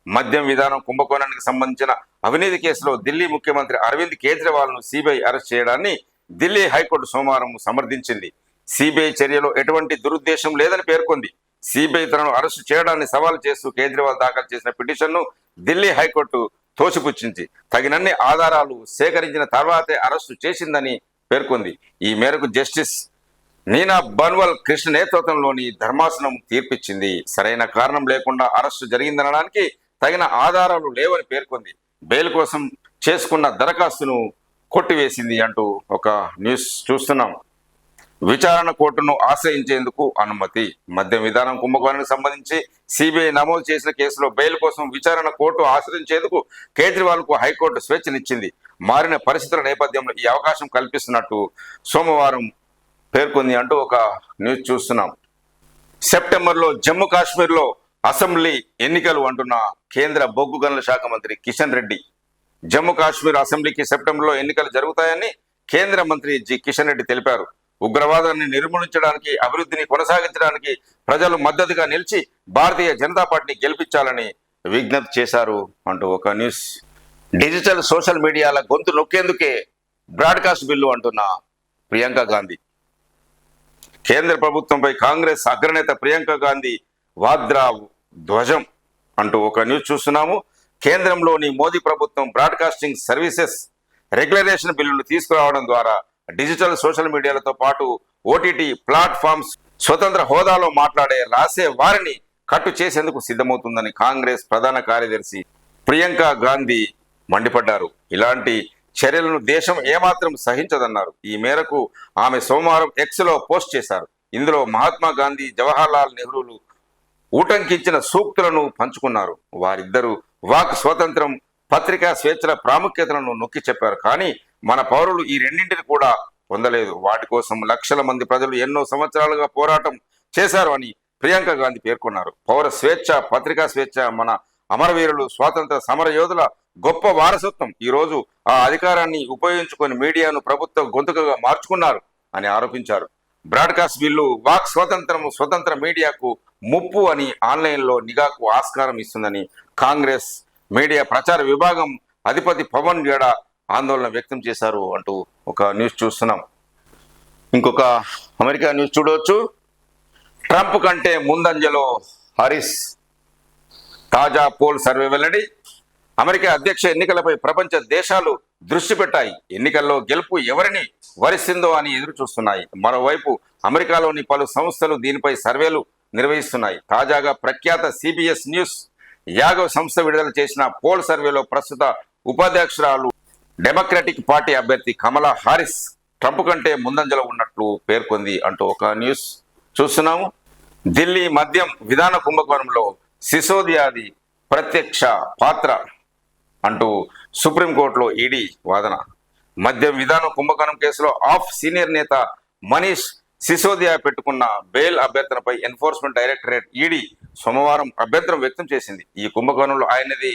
మద్యం విధానం కుంభకోణానికి సంబంధించిన అవినీతి కేసులో ఢిల్లీ ముఖ్యమంత్రి అరవింద్ కేజ్రీవాల్ను సిబిఐ అరెస్ట్ చేయడాన్ని ఢిల్లీ హైకోర్టు సోమవారం సమర్థించింది. సిబిఐ చర్యలో ఎటువంటి దురుద్దేశం లేదని పేర్కొంది. సిబిఐ తనను అరెస్టు చేయడాన్ని సవాల్ చేస్తూ కేజ్రీవాల్ దాఖలు చేసిన పిటిషన్ను ఢిల్లీ హైకోర్టు తోసిపుచ్చింది. తగినన్ని ఆధారాలు సేకరించిన తర్వాతే అరెస్టు చేసిందని పేర్కొంది. ఈ మేరకు జస్టిస్ నీనా బన్వల్ కృష్ణ నేతృత్వంలోని ధర్మాసనం తీర్పిచ్చింది. సరైన కారణం లేకుండా అరెస్టు జరిగిందనడానికి తగిన ఆధారాలు లేవని పేర్కొంది. బెయిల్ కోసం చేసుకున్న దరఖాస్తును కొట్టివేసింది అంటూ ఒక న్యూస్ చూస్తున్నాం. విచారణ కోర్టును ఆశ్రయించేందుకు అనుమతి. మద్యం విధానం కుంభకోణానికి సంబంధించి సిబిఐ నమోదు చేసిన కేసులో బెయిల్ కోసం విచారణ కోర్టు ఆశ్రయించేందుకు కేజ్రీవాల్కు హైకోర్టు స్వేచ్ఛనిచ్చింది. మారిన పరిస్థితుల నేపథ్యంలో ఈ అవకాశం కల్పిస్తున్నట్టు సోమవారం పేర్కొంది అంటూ ఒక న్యూస్ చూస్తున్నాం. సెప్టెంబర్లో జమ్మూ కాశ్మీర్లో అసెంబ్లీ ఎన్నికలు అంటున్న కేంద్ర బొగ్గు గనుల శాఖ మంత్రి కిషన్ రెడ్డి. జమ్మూ కాశ్మీర్ అసెంబ్లీకి సెప్టెంబర్లో ఎన్నికలు జరుగుతాయని కేంద్ర మంత్రి కిషన్ రెడ్డి తెలిపారు. ఉగ్రవాదాన్ని నిర్మూలించడానికి, అభివృద్ధిని కొనసాగించడానికి ప్రజలు మద్దతుగా నిలిచి భారతీయ జనతా పార్టీని గెలిపించాలని విజ్ఞప్తి చేశారు అంటూ ఒక న్యూస్. డిజిటల్ సోషల్ మీడియాల గొంతు నొక్కేందుకే బ్రాడ్కాస్ట్ బిల్లు అంటున్న ప్రియాంక గాంధీ. కేంద్ర ప్రభుత్వంపై కాంగ్రెస్ అగ్రనేత ప్రియాంక గాంధీ వాద్రా ధ్వజం అంటూ ఒక న్యూస్ చూస్తున్నాము. కేంద్రంలోని మోదీ ప్రభుత్వం బ్రాడ్కాస్టింగ్ సర్వీసెస్ రెగ్యులరేషన్ బిల్లును తీసుకురావడం ద్వారా డిజిటల్ సోషల్ మీడియాలతో పాటు ఓటీటీ ప్లాట్ఫామ్స్ స్వతంత్ర హోదాలో మాట్లాడే, రాసే వారిని కట్టు చేసేందుకు సిద్ధమవుతుందని కాంగ్రెస్ ప్రధాన కార్యదర్శి ప్రియాంక గాంధీ మండిపడ్డారు. ఇలాంటి చర్యలను దేశం ఏమాత్రం సహించదన్నారు. ఈ మేరకు ఆమె సోమవారం ఎక్స్లో పోస్ట్ చేశారు. ఇందులో మహాత్మా గాంధీ, జవహర్లాల్ నెహ్రూలు ఊటంకించిన సూక్తులను పంచుకున్నారు. వారిద్దరూ వాక్ స్వాతంత్రం, పత్రికా స్వేచ్ఛల ప్రాముఖ్యతలను నొక్కి చెప్పారు. కానీ మన పౌరులు ఈ రెండింటిని కూడా పొందలేదు. వాటి కోసం లక్షల మంది ప్రజలు ఎన్నో సంవత్సరాలుగా పోరాటం చేశారు అని ప్రియాంక గాంధీ పేర్కొన్నారు. పౌర స్వేచ్ఛ, పత్రికా స్వేచ్ఛ మన అమరవీరులు, స్వాతంత్ర సమర యోధుల గొప్ప వారసత్వం. ఈరోజు ఆ అధికారాన్ని ఉపయోగించుకొని మీడియాను ప్రభుత్వ గొంతుకగా మార్చుకున్నారు అని ఆరోపించారు. బ్రాడ్కాస్ట్ బిల్లు వాక్ స్వాతంత్రం, స్వతంత్ర మీడియాకు ముప్పు అని, ఆన్లైన్లో నిఘాకు ఆస్కారం ఇస్తుందని కాంగ్రెస్ మీడియా ప్రచార విభాగం అధిపతి పవన్ గేడా ఆందోళన వ్యక్తం చేశారు అంటూ ఒక న్యూస్ చూస్తున్నాం. ఇంకొక అమెరికా న్యూస్ చూడవచ్చు. ట్రంప్ కంటే ముందంజలో హారిస్. తాజా పోల్ సర్వే వెల్లడి. అమెరికా అధ్యక్ష ఎన్నికలపై ప్రపంచ దేశాలు దృష్టి పెట్టాయి. ఎన్నికల్లో గెలుపు ఎవరిని వరిస్తుందో అని ఎదురు చూస్తున్నాయి. మరోవైపు అమెరికాలోని పలు సంస్థలు దీనిపై సర్వేలు నిర్వహిస్తున్నాయి. తాజాగా ప్రఖ్యాత సిబిఎస్ న్యూస్ యాగవ్ సంస్థ విడుదల చేసిన పోల్ సర్వేలో ప్రస్తుత ఉపాధ్యక్షురాలు డెమోక్రటిక్ పార్టీ అభ్యర్థి కమలా హారిస్ ట్రంప్ కంటే ముందంజలో ఉన్నట్లు పేర్కొంది అంటూ ఒక న్యూస్ చూస్తున్నాము. ఢిల్లీ మద్యం విధాన కుంభకోణంలో సిసోదియాది ప్రత్యక్ష పాత్ర అంటూ సుప్రీంకోర్టులో ఈడీ వాదన. మద్యం విధానం కుంభకోణం కేసులో ఆఫ్ సీనియర్ నేత మనీష్ సిసోదియా పెట్టుకున్న బెయిల్ అభ్యర్థనపై ఎన్ఫోర్స్మెంట్ డైరెక్టరేట్ ఈడీ సోమవారం అభ్యంతరం వ్యక్తం చేసింది. ఈ కుంభకోణంలో ఆయనది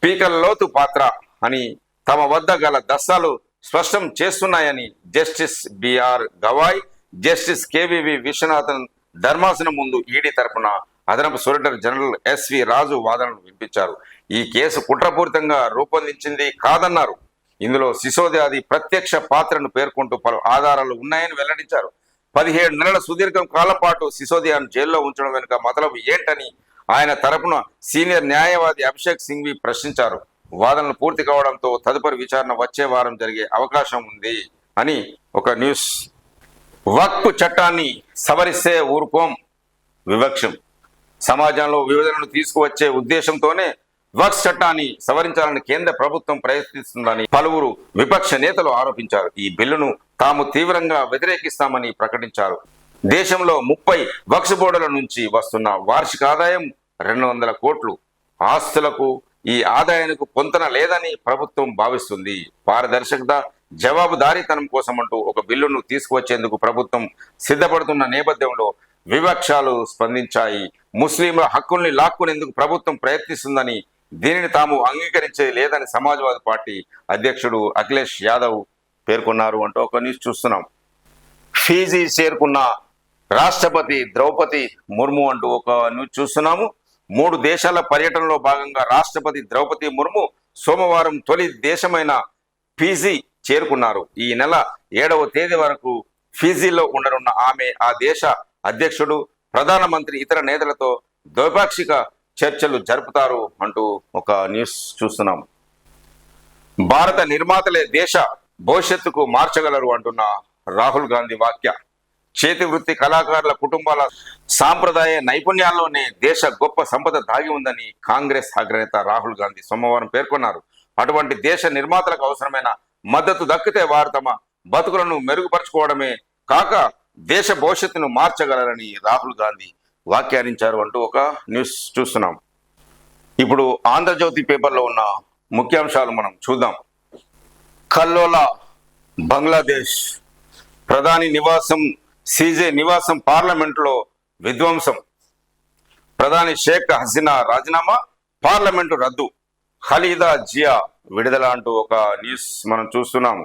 పీకల్లోతు పాత్ర అని తమ వద్ద గల దస్తాలు స్పష్టం చేస్తున్నాయని Justice B R Gavai, Justice K V Viswanathan ధర్మాసనం ముందు ఈడీ తరపున అదనపు సోలిసిటర్ జనరల్ ఎస్వి రాజు వాదనలు వినిపించారు. ఈ కేసు కుట్రపూరితంగా రూపొందించింది కాదన్నారు. ఇందులో సిసోదియాది ప్రత్యక్ష పాత్రను పేర్కొంటూ పలు ఆధారాలు ఉన్నాయని వెల్లడించారు. 17 నెలల సుదీర్ఘ కాలం పాటు సిసోదియాను జైల్లో ఉంచడం వెనుక మతలబు ఏంటని ఆయన తరపున సీనియర్ న్యాయవాది అభిషేక్ సింఘ్వి ప్రశ్నించారు. వాదనలు పూర్తి కావడంతో తదుపరి విచారణ వచ్చే వారం జరిగే అవకాశం ఉంది అని ఒక న్యూస్. వక్ఫ్ చట్టాన్ని సవరిస్తే ఊరుకోం, వివక్షం. సమాజంలో విభజనను తీసుకువచ్చే ఉద్దేశంతోనే వక్ఫ్ చట్టాన్ని సవరించాలని కేంద్ర ప్రభుత్వం ప్రయత్నిస్తుందని పలువురు విపక్ష నేతలు ఆరోపించారు. ఈ బిల్లును తాము తీవ్రంగా వ్యతిరేకిస్తామని ప్రకటించారు. దేశంలో 30 వక్ఫ్ బోర్డుల నుంచి వస్తున్న వార్షిక ఆదాయం 200 కోట్లు. ఆస్తులకు ఈ ఆదాయానికి పొంతన లేదని ప్రభుత్వం భావిస్తుంది. పారదర్శకత, జవాబుదారీతనం కోసమంటూ ఒక బిల్లును తీసుకువచ్చేందుకు ప్రభుత్వం సిద్ధపడుతున్న నేపథ్యంలో విపక్షాలు స్పందించాయి. ముస్లింల హక్కుల్ని లాక్కునేందుకు ప్రభుత్వం ప్రయత్నిస్తుందని, దీనిని తాము అంగీకరించేది లేదని సమాజ్వాదీ పార్టీ అధ్యక్షుడు అఖిలేష్ యాదవ్ పేర్కొన్నారు అంటూ ఒక న్యూస్ చూస్తున్నాం. ఫీజీ చేరుకున్న రాష్ట్రపతి ద్రౌపది ముర్ము అంటూ ఒక న్యూస్ చూస్తున్నాము. 3 దేశాల పర్యటనలో భాగంగా రాష్ట్రపతి ద్రౌపది ముర్ము సోమవారం తొలి దేశమైన ఫీజీ చేరుకున్నారు. ఈ నెల 7వ తేదీ వరకు ఫీజీలో ఉండనున్న ఆమె ఆ దేశ అధ్యక్షుడు, ప్రధానమంత్రి, ఇతర నేతలతో ద్వైపాక్షిక చర్చలు జరుపుతారు అంటూ ఒక న్యూస్ చూస్తున్నాం. భారత నిర్మాతలే దేశ భవిష్యత్తుకు మార్చగలరు అంటున్న రాహుల్ గాంధీ వాక్య. చేతి వృత్తి కళాకారుల కుటుంబాల సాంప్రదాయ నైపుణ్యాల్లోనే దేశ గొప్ప సంపద దాగి ఉందని కాంగ్రెస్ అగ్రనేత రాహుల్ గాంధీ సోమవారం పేర్కొన్నారు. అటువంటి దేశ నిర్మాతలకు అవసరమైన మద్దతు దక్కితే వారు తమ బతుకులను మెరుగుపరచుకోవడమే కాక దేశ భవిష్యత్తును మార్చగలరని రాహుల్ గాంధీ వ్యాఖ్యానించారు అంటూ ఒక న్యూస్ చూస్తున్నాం. ఇప్పుడు ఆంధ్రజ్యోతి పేపర్లో ఉన్న ముఖ్యాంశాలు మనం చూద్దాం. కల్లోల బంగ్లాదేశ్ ప్రధాని నివాసం, సీజే నివాసం పార్లమెంటులో విధ్వంసం. ప్రధాని షేక్ హసీనా రాజీనామా, పార్లమెంటు రద్దు, ఖలీదా జియా విడుదల అంటూ ఒక న్యూస్ మనం చూస్తున్నాము.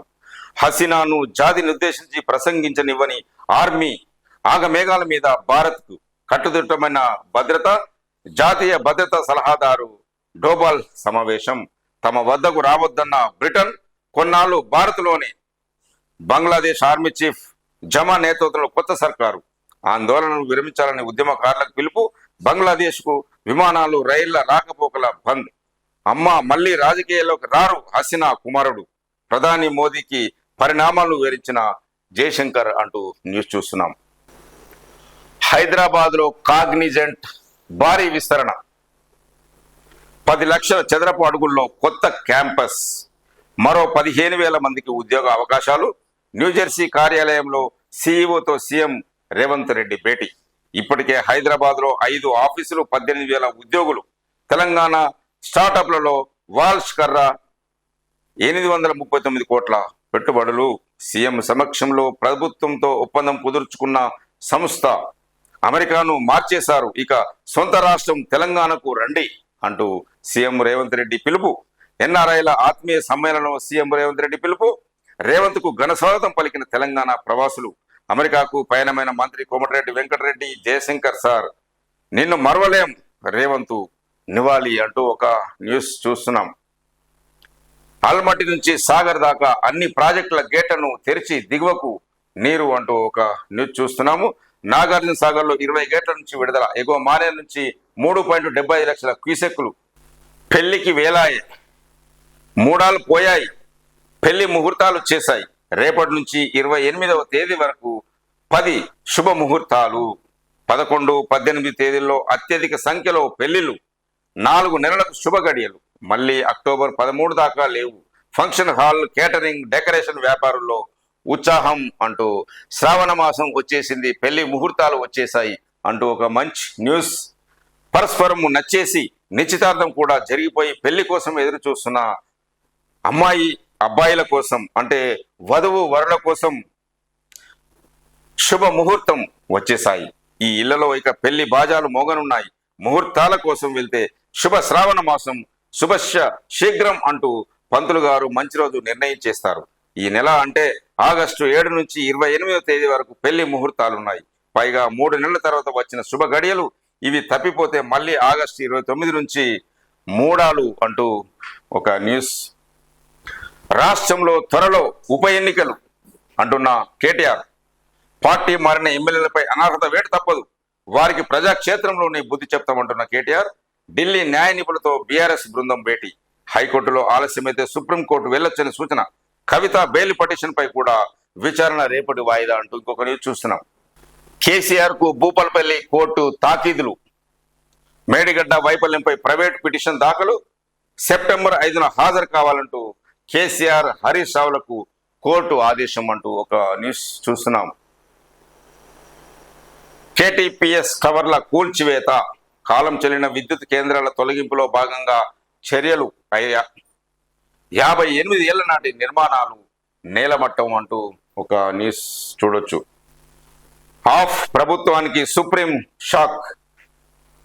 హసీనాను జాతిని ఉద్దేశించి ప్రసంగించనివ్వని ఆర్మీ, ఆగమేఘాల మీద భారత్కు కట్టుదిట్టమైన భద్రత. జాతీయ భద్రతా సలహాదారు డోబాల్ సమావేశం. తమ వద్దకు రావద్దన్న బ్రిటన్, కొన్నాళ్ళు భారత్లోనే బంగ్లాదేశ్ ఆర్మీ చీఫ్ జమా నేతృత్వంలో కొత్త సర్కారు. ఆందోళనను విరమించాలని ఉద్యమకారులకు పిలుపు. బంగ్లాదేశ్కు విమానాలు, రైళ్ల రాకపోకల బంద్. అమ్మ మళ్లీ రాజకీయాల్లోకి రారు హసీనా కుమారుడు. ప్రధాని మోదీకి పరిణామాలు వివరించిన జయశంకర్ అంటూ న్యూస్ చూస్తున్నాం. హైదరాబాద్లో కాగ్నిజెంట్ భారీ విస్తరణ. 10 లక్షల చదరపు అడుగుల్లో కొత్త క్యాంపస్. మరో 15,000 మందికి ఉద్యోగ అవకాశాలు. న్యూజెర్సీ కార్యాలయంలో సీఈఓతో సీఎం రేవంత్ రెడ్డి భేటీ. ఇప్పటికే హైదరాబాద్లో 5 ఆఫీసులు, 18,000 ఉద్యోగులు. తెలంగాణ స్టార్టప్లలో వాల్ష్ కర్ర 839 కోట్ల పెట్టుబడులు. సీఎం సమక్షంలో ప్రభుత్వంతో ఒప్పందం కుదుర్చుకున్న సంస్థ అమెరికాను మార్చేశారు. ఇక సొంత రాష్ట్రం తెలంగాణకు రండి అంటూ సీఎం రేవంత్ రెడ్డి పిలుపు. ఎన్ఆర్ఐల ఆత్మీయ సమ్మేళనంలో సీఎం రేవంత్ రెడ్డి పిలుపు. రేవంత్కు ఘన స్వాగతం పలికిన తెలంగాణ ప్రవాసులు. అమెరికాకు పయనమైన మంత్రి కోమటిరెడ్డి వెంకటరెడ్డి, జయశంకర్ సార్ నిన్ను మరవలేం, రేవంత్ నివాళి అంటూ ఒక న్యూస్ చూస్తున్నాం. ఆల్మట్టి నుంచి సాగర్ దాకా అన్ని ప్రాజెక్టుల గేట్లను తెరిచి దిగువకు నీరు అంటూ ఒక న్యూస్ చూస్తున్నాము. నాగార్జున సాగర్లో 20 గేట్ల నుంచి విడుదల. ఎగువ మానేరు నుంచి 3.75 లక్షల క్యూసెక్కులు. పెళ్లికి వేలాయే, మూడాలు పోయాయి, పెళ్లి ముహూర్తాలు చేశాయి. రేపటి నుంచి 28వ తేదీ వరకు 10 శుభ ముహూర్తాలు. 11, 18 తేదీల్లో అత్యధిక సంఖ్యలో పెళ్లిళ్ళు. 4 నెలలకు శుభ గడియలు. మళ్ళీ అక్టోబర్ 13 దాకా లేవు. ఫంక్షన్ హాల్, కేటరింగ్, డెకరేషన్ వ్యాపారుల్లో ఉత్సాహం అంటూ శ్రావణ మాసం వచ్చేసింది, పెళ్లి ముహూర్తాలు వచ్చేసాయి అంటూ ఒక మంచి న్యూస్. పరస్పరం నచ్చేసి నిశ్చితార్థం కూడా జరిగిపోయి పెళ్లి కోసం ఎదురు చూస్తున్న అమ్మాయి అబ్బాయిల కోసం, అంటే వధువు వరుల కోసం శుభ ముహూర్తం వచ్చేసాయి. ఈ ఇళ్లలో ఇక పెళ్లి బాజాలు మోగనున్నాయి. ముహూర్తాల కోసం వెళ్తే శుభ శ్రావణ మాసం, శుభశ్య శీఘ్రం అంటూ పంతులు గారు మంచి రోజు నిర్ణయం చేస్తారు. ఈ నెల అంటే ఆగస్టు 7 నుంచి 28వ తేదీ వరకు పెళ్లి ముహూర్తాలున్నాయి. పైగా 3 నెలల తర్వాత వచ్చిన శుభ గడియలు. ఇవి తప్పిపోతే మళ్ళీ ఆగస్టు 29 నుంచి మూడాలు అంటూ ఒక న్యూస్. రాష్ట్రంలో త్వరలో ఉప ఎన్నికలు అంటున్న కేటీఆర్. పార్టీ మారిన ఎమ్మెల్యేలపై అనర్హత వేటు తప్పదు, వారికి ప్రజాక్షేత్రంలోనే బుద్ధి చెప్తామంటున్న కేటీఆర్. ఢిల్లీ న్యాయ నిపుణులతో బీఆర్ఎస్ బృందం భేటీ. హైకోర్టులో ఆలస్యమైతే సుప్రీంకోర్టు వెళ్లొచ్చని సూచన. కవిత బెయిల్ పిటిషన్ పై కూడా విచారణ రేపటి వాయిదా అంటూ ఇంకొక న్యూస్ చూస్తున్నాం. కేసీఆర్ కు భూపాలపల్లి కోర్టు తాకీదులు. మేడిగడ్డ వైఫల్యంపై ప్రైవేట్ పిటిషన్ దాఖలు. సెప్టెంబర్ 5న హాజరు కావాలంటూ కేసీఆర్ హరీష్ రావులకు కోర్టు ఆదేశం అంటూ ఒక న్యూస్ చూస్తున్నాం. కేటీపీఎస్ టవర్ల కూల్చివేత. కాలం చెల్లిన విద్యుత్ కేంద్రాల తొలగింపులో భాగంగా చర్యలు. 58 ఏళ్ల నాటి నిర్మాణాలు నేలమట్టం అంటూ ఒక న్యూస్ చూడొచ్చు. ఆఫ్ ప్రభుత్వానికి సుప్రీం షాక్.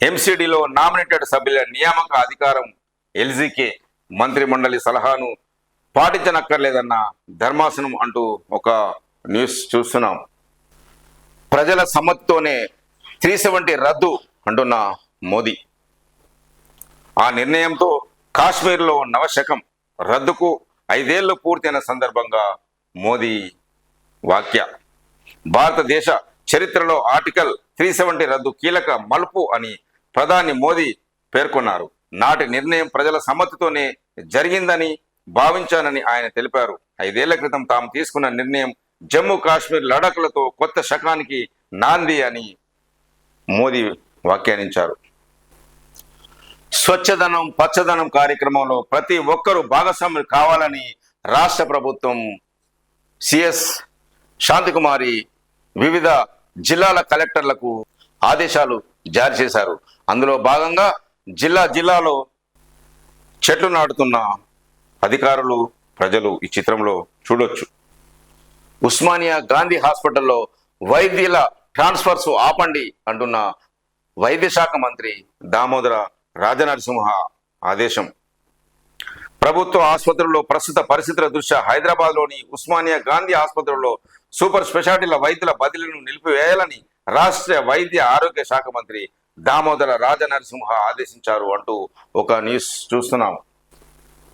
ఎంసీడీలో నామినేటెడ్ సభ్యుల నియామక అధికారం ఎల్జీకే. మంత్రి మండలి సలహాను పాటించనక్కర్లేదన్న ధర్మాసనం అంటూ ఒక న్యూస్ చూస్తున్నాం. ప్రజల సమ్మతితోనే 370 రద్దు అంటున్న మోదీ. ఆ నిర్ణయంతో కాశ్మీర్లో నవశకం. రద్దుకు 5 ఏళ్లు పూర్తయిన సందర్భంగా మోదీ వాక్య. భారతదేశ చరిత్రలో ఆర్టికల్ 370 రద్దు కీలక మలుపు అని ప్రధాని మోదీ పేర్కొన్నారు. నాటి నిర్ణయం ప్రజల సమ్మతితోనే జరిగిందని భావించానని ఆయన తెలిపారు. 5 ఏళ్ల క్రితం తాము తీసుకున్న నిర్ణయం జమ్మూ కాశ్మీర్ లడాఖ్లతో కొత్త శకానికి నాంది అని మోదీ వ్యాఖ్యానించారు. స్వచ్ఛదనం పచ్చదనం కార్యక్రమంలో ప్రతి ఒక్కరూ భాగస్వాములు కావాలని రాష్ట్ర ప్రభుత్వం సిఎస్ శాంతికుమారి వివిధ జిల్లాల కలెక్టర్లకు ఆదేశాలు జారీ చేశారు. అందులో భాగంగా జిల్లాలో చెట్లు నాటుతున్న అధికారులు, ప్రజలు ఈ చిత్రంలో చూడొచ్చు. ఉస్మానియా గాంధీ హాస్పిటల్లో వైద్యుల ట్రాన్స్ఫర్స్ ఆపండి అంటున్న వైద్య శాఖ మంత్రి దామోదర రాజనరసింహ ఆదేశం. ప్రభుత్వ ఆసుపత్రుల్లో ప్రస్తుత పరిస్థితుల దృష్ట్యా హైదరాబాద్లోని ఉస్మానియా గాంధీ ఆసుపత్రుల్లో సూపర్ స్పెషాలిటీల వైద్యుల బదిలీలను నిలిపివేయాలని రాష్ట్ర వైద్య ఆరోగ్య శాఖ మంత్రి దామోదర రాజనరసింహ ఆదేశించారు అంటూ ఒక న్యూస్ చూస్తున్నాం.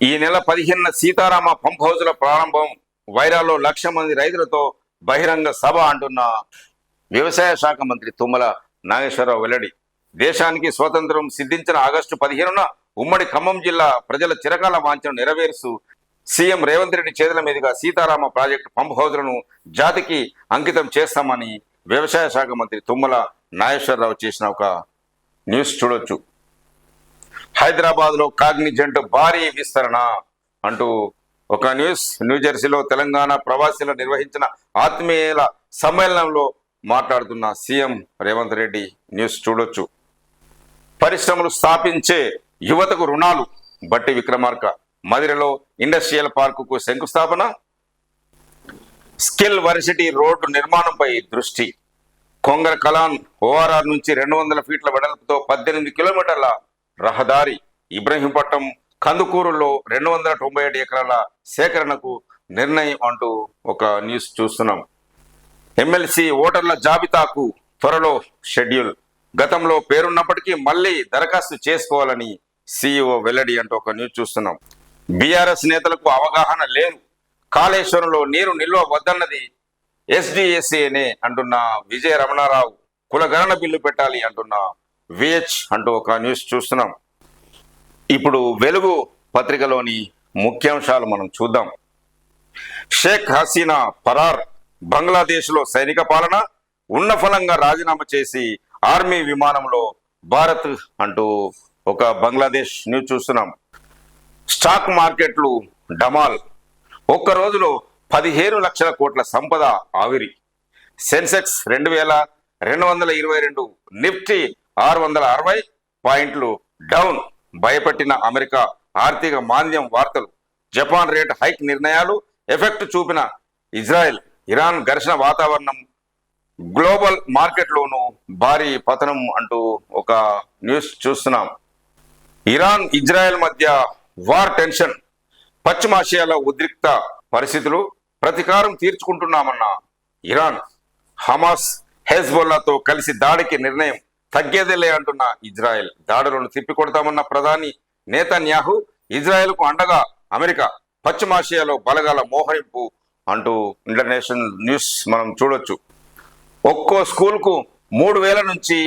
ఈ నెల 15న సీతారామ పంప్ హౌజ్ల ప్రారంభం. వైరాలో 1,00,000 మంది రైతులతో బహిరంగ సభ అంటున్న వ్యవసాయ శాఖ మంత్రి తుమ్మల నాగేశ్వరరావు వెల్లడి. దేశానికి స్వతంత్రం సిద్ధించిన ఆగస్టు 15న ఉమ్మడి ఖమ్మం జిల్లా ప్రజల చిరకాల వాంఛను నెరవేరుస్తూ సీఎం రేవంత్ రెడ్డి చేతుల మీదుగా సీతారామ ప్రాజెక్టు పంప్ హౌజ్లను జాతికి అంకితం చేస్తామని వ్యవసాయ శాఖ మంత్రి తుమ్మల నాగేశ్వరరావు చేసిన ఒక న్యూస్ చూడొచ్చు. హైదరాబాద్ లో కాగ్నిజెంట్ భారీ విస్తరణ అంటూ ఒక న్యూస్. న్యూజెర్సీలో తెలంగాణ ప్రవాసీలు నిర్వహించిన ఆత్మీయుల సమ్మేళనంలో మాట్లాడుతున్న సీఎం రేవంత్ రెడ్డి న్యూస్ చూడొచ్చు. పరిశ్రమలు స్థాపించే యువతకు రుణాలు. బట్టి విక్రమార్క. మదిరలో ఇండస్ట్రియల్ పార్కుకు శంకుస్థాపన. స్కిల్ వర్సిటీ రోడ్డు నిర్మాణంపై దృష్టి. కొంగర కలాన్ ఓఆర్ఆర్ నుంచి 200 ఫీట్ల వెడల్పుతో 18 కిలోమీటర్ల రహదారి. ఇబ్రహీంపట్నం కందుకూరులో 297 ఎకరాల సేకరణకు నిర్ణయం అంటూ ఒక న్యూస్ చూస్తున్నాం. ఎమ్మెల్సీ ఓటర్ల జాబితాకు త్వరలో షెడ్యూల్. గతంలో పేరున్నప్పటికీ మళ్ళీ దరఖాస్తు చేసుకోవాలని సీఈఓ వెల్లడి అంటూ ఒక న్యూస్ చూస్తున్నాం. బీఆర్ఎస్ నేతలకు అవగాహన లేదు. కాళేశ్వరంలో నీరు నిల్వ వద్దన్నది ఎస్డిఎస్ఏనే అంటున్న విజయ రమణారావు. కులగణన బిల్లు పెట్టాలి అంటున్న విహెచ్ అంటూ ఒక న్యూస్ చూస్తున్నాం. ఇప్పుడు వెలుగు పత్రికలోని ముఖ్యాంశాలు మనం చూద్దాం. షేక్ హసీనా పరార్. బంగ్లాదేశ్లో సైనిక పాలన. ఉన్న ఫలంగా రాజీనామా చేసి ఆర్మీ విమానంలో భారత్ అంటూ ఒక బంగ్లాదేశ్ న్యూస్ చూస్తున్నాం. స్టాక్ మార్కెట్లు డమాల్. ఒక్క రోజులో 15 లక్షల కోట్ల సంపద ఆవిరి. సెన్సెక్స్ 2222, నిఫ్టీ 660 పాయింట్లు డౌన్. భయపెట్టిన అమెరికా ఆర్థిక మాంద్యం వార్తలు. జపాన్ రేట్ హైక్ నిర్ణయాలు ఎఫెక్ట్ చూపిన ఇజ్రాయెల్ ఇరాన్ ఘర్షణ వాతావరణం. గ్లోబల్ మార్కెట్లోనూ భారీ పతనం అంటూ ఒక న్యూస్ చూస్తున్నాం. ఇరాన్ ఇజ్రాయెల్ మధ్య వార్ టెన్షన్. పశ్చిమాసియాలో ఉద్రిక్త పరిస్థితులు. ప్రతీకారం తీర్చుకుంటున్నామన్న ఇరాన్. హమాస్ హెజ్బొల్లాతో కలిసి దాడికి నిర్ణయం. తగ్గేదేలే అంటున్న ఇజ్రాయెల్. దాడులను తిప్పికొడతామన్న ప్రధాని నేతన్యాహు. ఇజ్రాయెల్కు అండగా అమెరికా. పశ్చిమాసియాలో బలగాల మోహరింపు అంటూ ఇంటర్నేషనల్ న్యూస్ మనం చూడొచ్చు. ఒక్కో స్కూల్కు 3,000 నుంచి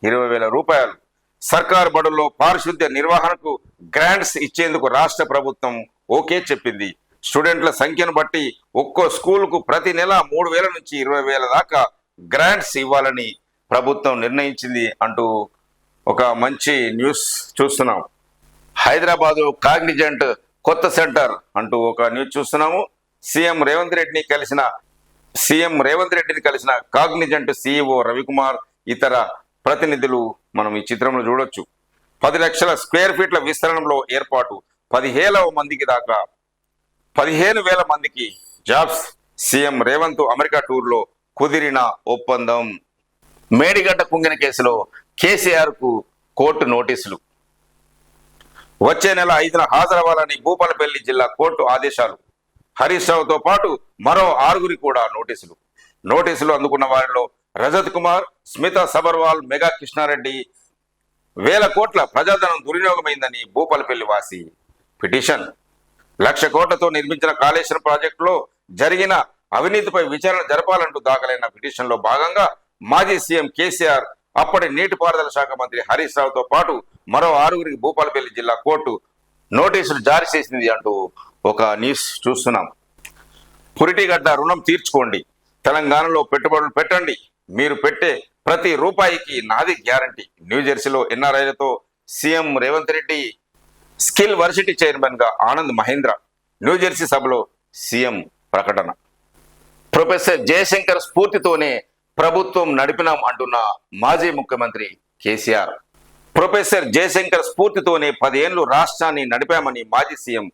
20,000 రూపాయలు. సర్కారు బడుల్లో పారిశుద్ధ్య నిర్వహణకు గ్రాంట్స్ ఇచ్చేందుకు రాష్ట్ర ప్రభుత్వం ఓకే చెప్పింది. స్టూడెంట్ల సంఖ్యను బట్టి ఒక్కో స్కూల్కు ప్రతి నెల 3,000 నుంచి 20,000 దాకా గ్రాంట్స్ ఇవ్వాలని ప్రభుత్వం నిర్ణయించింది అంటూ ఒక మంచి న్యూస్ చూస్తున్నాం. హైదరాబాదు కాగ్నిజెంట్ కొత్త సెంటర్ అంటూ ఒక న్యూస్ చూస్తున్నాము. సీఎం రేవంత్ రెడ్డిని కలిసిన కాగ్నిజెంట్ సీఈఓ రవికుమార్, ఇతర ప్రతినిధులు మనం ఈ చిత్రంలో చూడొచ్చు. 10 లక్షల స్క్వేర్ ఫీట్ల విస్తరణలో ఏర్పాటు, 15,000 మందికి జాబ్స్. సీఎం రేవంత్ అమెరికా టూర్లో కుదిరిన ఒప్పందం. మేడిగడ్డ కుంగిన కేసులో కేసీఆర్ కు కోర్టు నోటీసులు. వచ్చే నెల 5న హాజరవ్వాలని భూపాలపల్లి జిల్లా కోర్టు ఆదేశాలు. హరీష్ రావుతో పాటు మరో 6 కూడా నోటీసులు అందుకున్న వారిలో రజత్ కుమార్, స్మిత సబర్వాల్, మెగా కృష్ణారెడ్డి. 1,000 కోట్ల ప్రజాధనం దుర్వినియోగమైందని భూపాలపల్లి వాసి పిటిషన్. 1,00,000 కోట్లతో నిర్మించిన కాళేశ్వరం ప్రాజెక్టులో జరిగిన అవినీతిపై విచారణ జరపాలంటూ దాఖలైన పిటిషన్లో భాగంగా మాజీ సీఎం కేసీఆర్, అప్పటి నీటిపారుదల శాఖ మంత్రి హరీష్ రావుతో పాటు మరో 6 భూపాలపల్లి జిల్లా కోర్టు నోటీసులు జారీ చేసింది అంటూ ఒక న్యూస్ చూస్తున్నాం. పురిటిగడ్డ రుణం తీర్చుకోండి, తెలంగాణలో పెట్టుబడులు పెట్టండి, మీరు పెట్టే ప్రతి రూపాయికి నాది గ్యారంటీ. న్యూజెర్సీలో ఎన్ఆర్ఐలతో CM Revanth Reddy. Skill varsity chairman గా ఆనంద్ మహేంద్ర. న్యూజెర్సీ సభలో సీఎం ప్రకటన. ప్రొఫెసర్ జయశంకర్ స్ఫూర్తితోనే ప్రభుత్వం నడిపినాం అంటున్న మాజీ ముఖ్యమంత్రి కేసీఆర్. ప్రొఫెసర్ జయశంకర్ స్ఫూర్తితోనే 10 ఏళ్లు రాష్ట్రాన్ని నడిపామని మాజీ సీఎం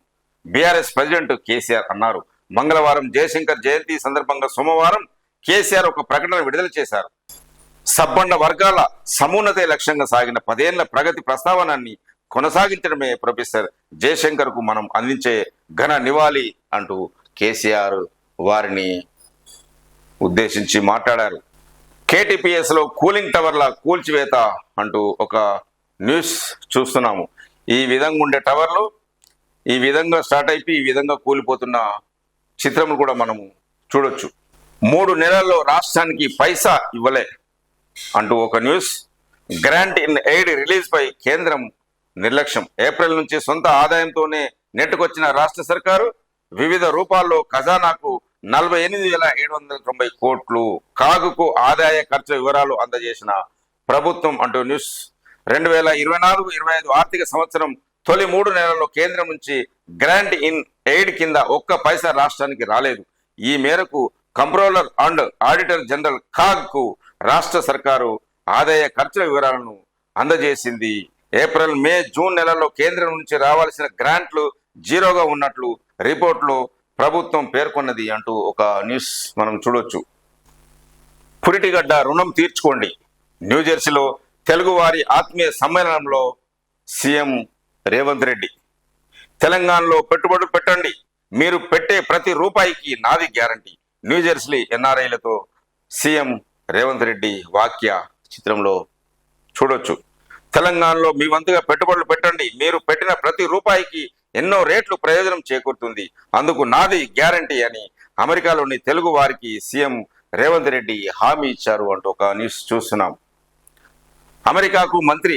బీఆర్ఎస్ ప్రెసిడెంట్ కేసీఆర్ అన్నారు. మంగళవారం జయశంకర్ జయంతి సందర్భంగా సోమవారం కేసీఆర్ ఒక ప్రకటన విడుదల చేశారు. సబ్బండ వర్గాల సమున్నతే లక్ష్యంగా సాగిన 10 ఏళ్ల ప్రగతి ప్రస్తావనాన్ని కొనసాగించడమే ప్రొఫెసర్ జయశంకర్ కు మనం అందించే ఘన నివాళి అంటూ కేసీఆర్ వారిని ఉద్దేశించి మాట్లాడారు. కేటీపీఎస్ లో కూలింగ్ టవర్ల కూల్చివేత అంటూ ఒక న్యూస్ చూస్తున్నాము. ఈ విధంగా ఉండే టవర్లు ఈ విధంగా స్టార్ట్ అయిపోయి ఈ విధంగా కూలిపోతున్న చిత్రములు కూడా మనము చూడొచ్చు. 3 నెలల్లో రాష్ట్రానికి పైసా ఇవ్వలే అంటూ ఒక news. Grant in aid release పై కేంద్రం నిర్లక్ష్యం. ఏప్రిల్ నుంచి సొంత ఆదాయంతోనే నెట్టుకొచ్చిన రాష్ట్ర సర్కారు వివిధ రూపాల్లో ఖజానాకు 48,790 కోట్లు. కాగుకు ఆదాయ ఖర్చు వివరాలు అందజేసిన ప్రభుత్వం అంటూ న్యూస్. 2024-25 ఆర్థిక సంవత్సరం తొలి 3 నెలల్లో కేంద్రం నుంచి గ్రాంట్ ఇన్ ఎయిడ్ కింద ఒక్క పైసా రాష్ట్రానికి రాలేదు. ఈ మేరకు comptroller and auditor general CAG కు రాష్ట్ర సర్కారు ఆదాయ ఖర్చుల వివరాలను అందజేసింది. ఏప్రిల్, మే, జూన్ నెలల్లో కేంద్రం నుంచి రావాల్సిన గ్రాంట్లు జీరోగా ఉన్నట్లు రిపోర్టులో ప్రభుత్వం పేర్కొన్నది అంటూ ఒక న్యూస్ మనం చూడొచ్చు. పురిటిగడ్డ రుణం తీర్చుకోండి. న్యూజెర్సీలో తెలుగువారి ఆత్మీయ సమ్మేళనంలో సీఎం రేవంత్ రెడ్డి. తెలంగాణలో పెట్టుబడులు పెట్టండి, మీరు పెట్టే ప్రతి రూపాయికి నాది గ్యారంటీ. న్యూజెర్సీ ఎన్ఆర్ఐలతో సీఎం రేవంత్ రెడ్డి వాక్య చిత్రంలో చూడొచ్చు. తెలంగాణలో మీ వంతుగా పెట్టుబడులు పెట్టండి, మీరు పెట్టిన ప్రతి రూపాయికి ఎన్నో రేట్లు ప్రయోజనం చేకూరుతుంది, అందుకు నాది గ్యారంటీ అని అమెరికాలోని తెలుగు వారికి సీఎం రేవంత్ రెడ్డి హామీ ఇచ్చారు అంటూ ఒక న్యూస్ చూస్తున్నాం. అమెరికాకు మంత్రి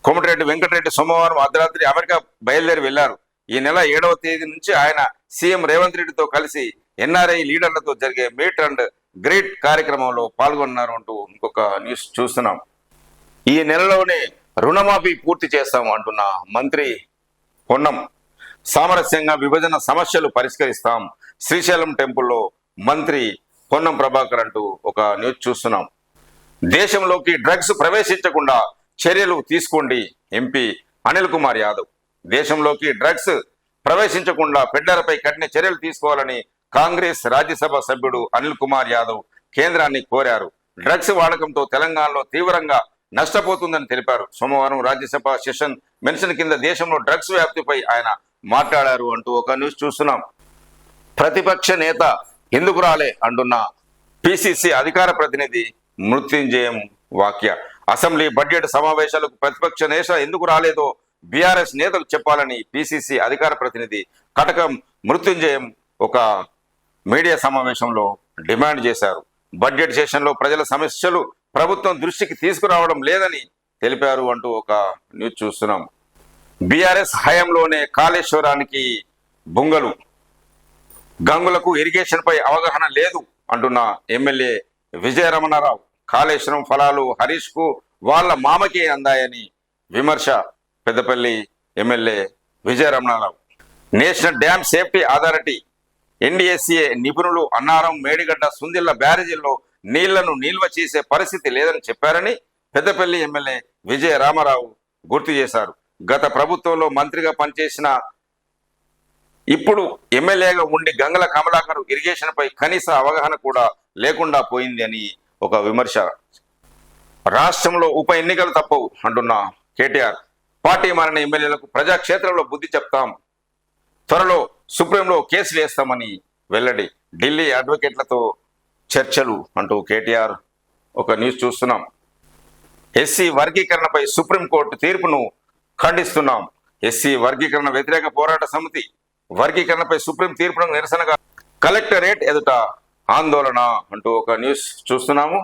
కోమటిరెడ్డి వెంకటరెడ్డి సోమవారం అర్ధరాత్రి అమెరికా బయలుదేరి వెళ్లారు. ఈ నెల 7వ తేదీ నుంచి ఆయన సీఎం రేవంత్ రెడ్డితో కలిసి ఎన్ఆర్ఐ లీడర్లతో జరిగే మీట్ అండ్ గ్రీట్ కార్యక్రమంలో పాల్గొన్నారు అంటూ ఇంకొక న్యూస్ చూస్తున్నాం. ఈ నెలలోనే రుణమాఫీ పూర్తి చేస్తాం అంటున్న మంత్రి పొన్నం. సామరస్యంగా విభజన సమస్యలు పరిష్కరిస్తాం. శ్రీశైలం టెంపుల్లో మంత్రి పొన్నం ప్రభాకర్ అంటూ ఒక న్యూస్ చూస్తున్నాం. దేశంలోకి డ్రగ్స్ ప్రవేశించకుండా చర్యలు తీసుకోండి. ఎంపీ అనిల్ కుమార్ యాదవ్. దేశంలోకి డ్రగ్స్ ప్రవేశించకుండా ఫెడ్లర్పై కఠిన చర్యలు తీసుకోవాలని కాంగ్రెస్ రాజ్యసభ సభ్యుడు అనిల్ కుమార్ యాదవ్ కేంద్రాన్ని కోరారు. డ్రగ్స్ వాడకంతో తెలంగాణలో తీవ్రంగా నష్టపోతుందని తెలిపారు. సోమవారం రాజ్యసభ సెషన్ మెన్షన్ కింద దేశంలో డ్రగ్స్ వ్యాప్తిపై ఆయన మాట్లాడారు అంటూ ఒక న్యూస్ చూస్తున్నాం. ప్రతిపక్ష నేత ఎందుకు రాలే అంటున్న పిసిసి అధికార ప్రతినిధి మృత్యుంజయం వాక్య. అసెంబ్లీ బడ్జెట్ సమావేశాలకు ప్రతిపక్ష నేత ఎందుకు రాలేదో బీఆర్ఎస్ నేతలు చెప్పాలని పిసిసి అధికార ప్రతినిధి కటకం మృత్యుంజయం ఒక మీడియా సమావేశంలో డిమాండ్ చేశారు. బడ్జెట్ సెషన్లో ప్రజల సమస్యలు ప్రభుత్వం దృష్టికి తీసుకురావడం లేదని తెలిపారు అంటూ ఒక న్యూస్ చూస్తున్నాం. బీఆర్ఎస్ హయాంలోనే కాళేశ్వరానికి బుంగలు, గంగులకు ఇరిగేషన్ పై అవగాహన లేదు అంటున్న ఎమ్మెల్యే విజయరమణారావు. కాళేశ్వరం ఫలాలు హరీష్ కు వాళ్ళ మామకే అందాయని విమర్శ Peddapalli MLA Vijaya Ramana Rao. National dam safety authority NDSA నిపుణులు అన్నారం, మేడిగడ్డ, సుందిళ్ల బ్యారేజీల్లో నీళ్లను నిల్వ చేసే పరిస్థితి లేదని చెప్పారని పెద్దపల్లి ఎమ్మెల్యే విజయ రామారావు గుర్తు చేశారు. గత ప్రభుత్వంలో మంత్రిగా పనిచేసిన ఇప్పుడు ఎమ్మెల్యేగా ఉండి గంగల కమలాకర్ ఇరిగేషన్ పై కనీస అవగాహన కూడా లేకుండా పోయింది అని ఒక విమర్శ. రాష్ట్రంలో ఉప ఎన్నికలు తప్పవు అంటున్న కేటీఆర్. పార్టీ మారిన ఎమ్మెల్యేలకు ప్రజాక్షేత్రంలో బుద్ధి చెప్తాం, త్వరలో సుప్రీంలో కేసులు వేస్తామని వెల్లడి. ఢిల్లీ అడ్వకేట్లతో చర్చలు అంటూ కేటీఆర్ ఒక న్యూస్ చూస్తున్నాం. ఎస్సీ వర్గీకరణపై సుప్రీంకోర్టు తీర్పును ఖండిస్తున్నాం. ఎస్సీ వర్గీకరణ వ్యతిరేక పోరాట సమితి వర్గీకరణపై సుప్రీం తీర్పును నిరసనగా కలెక్టరేట్ ఎదుట ఆందోళన అంటూ ఒక న్యూస్ చూస్తున్నాము.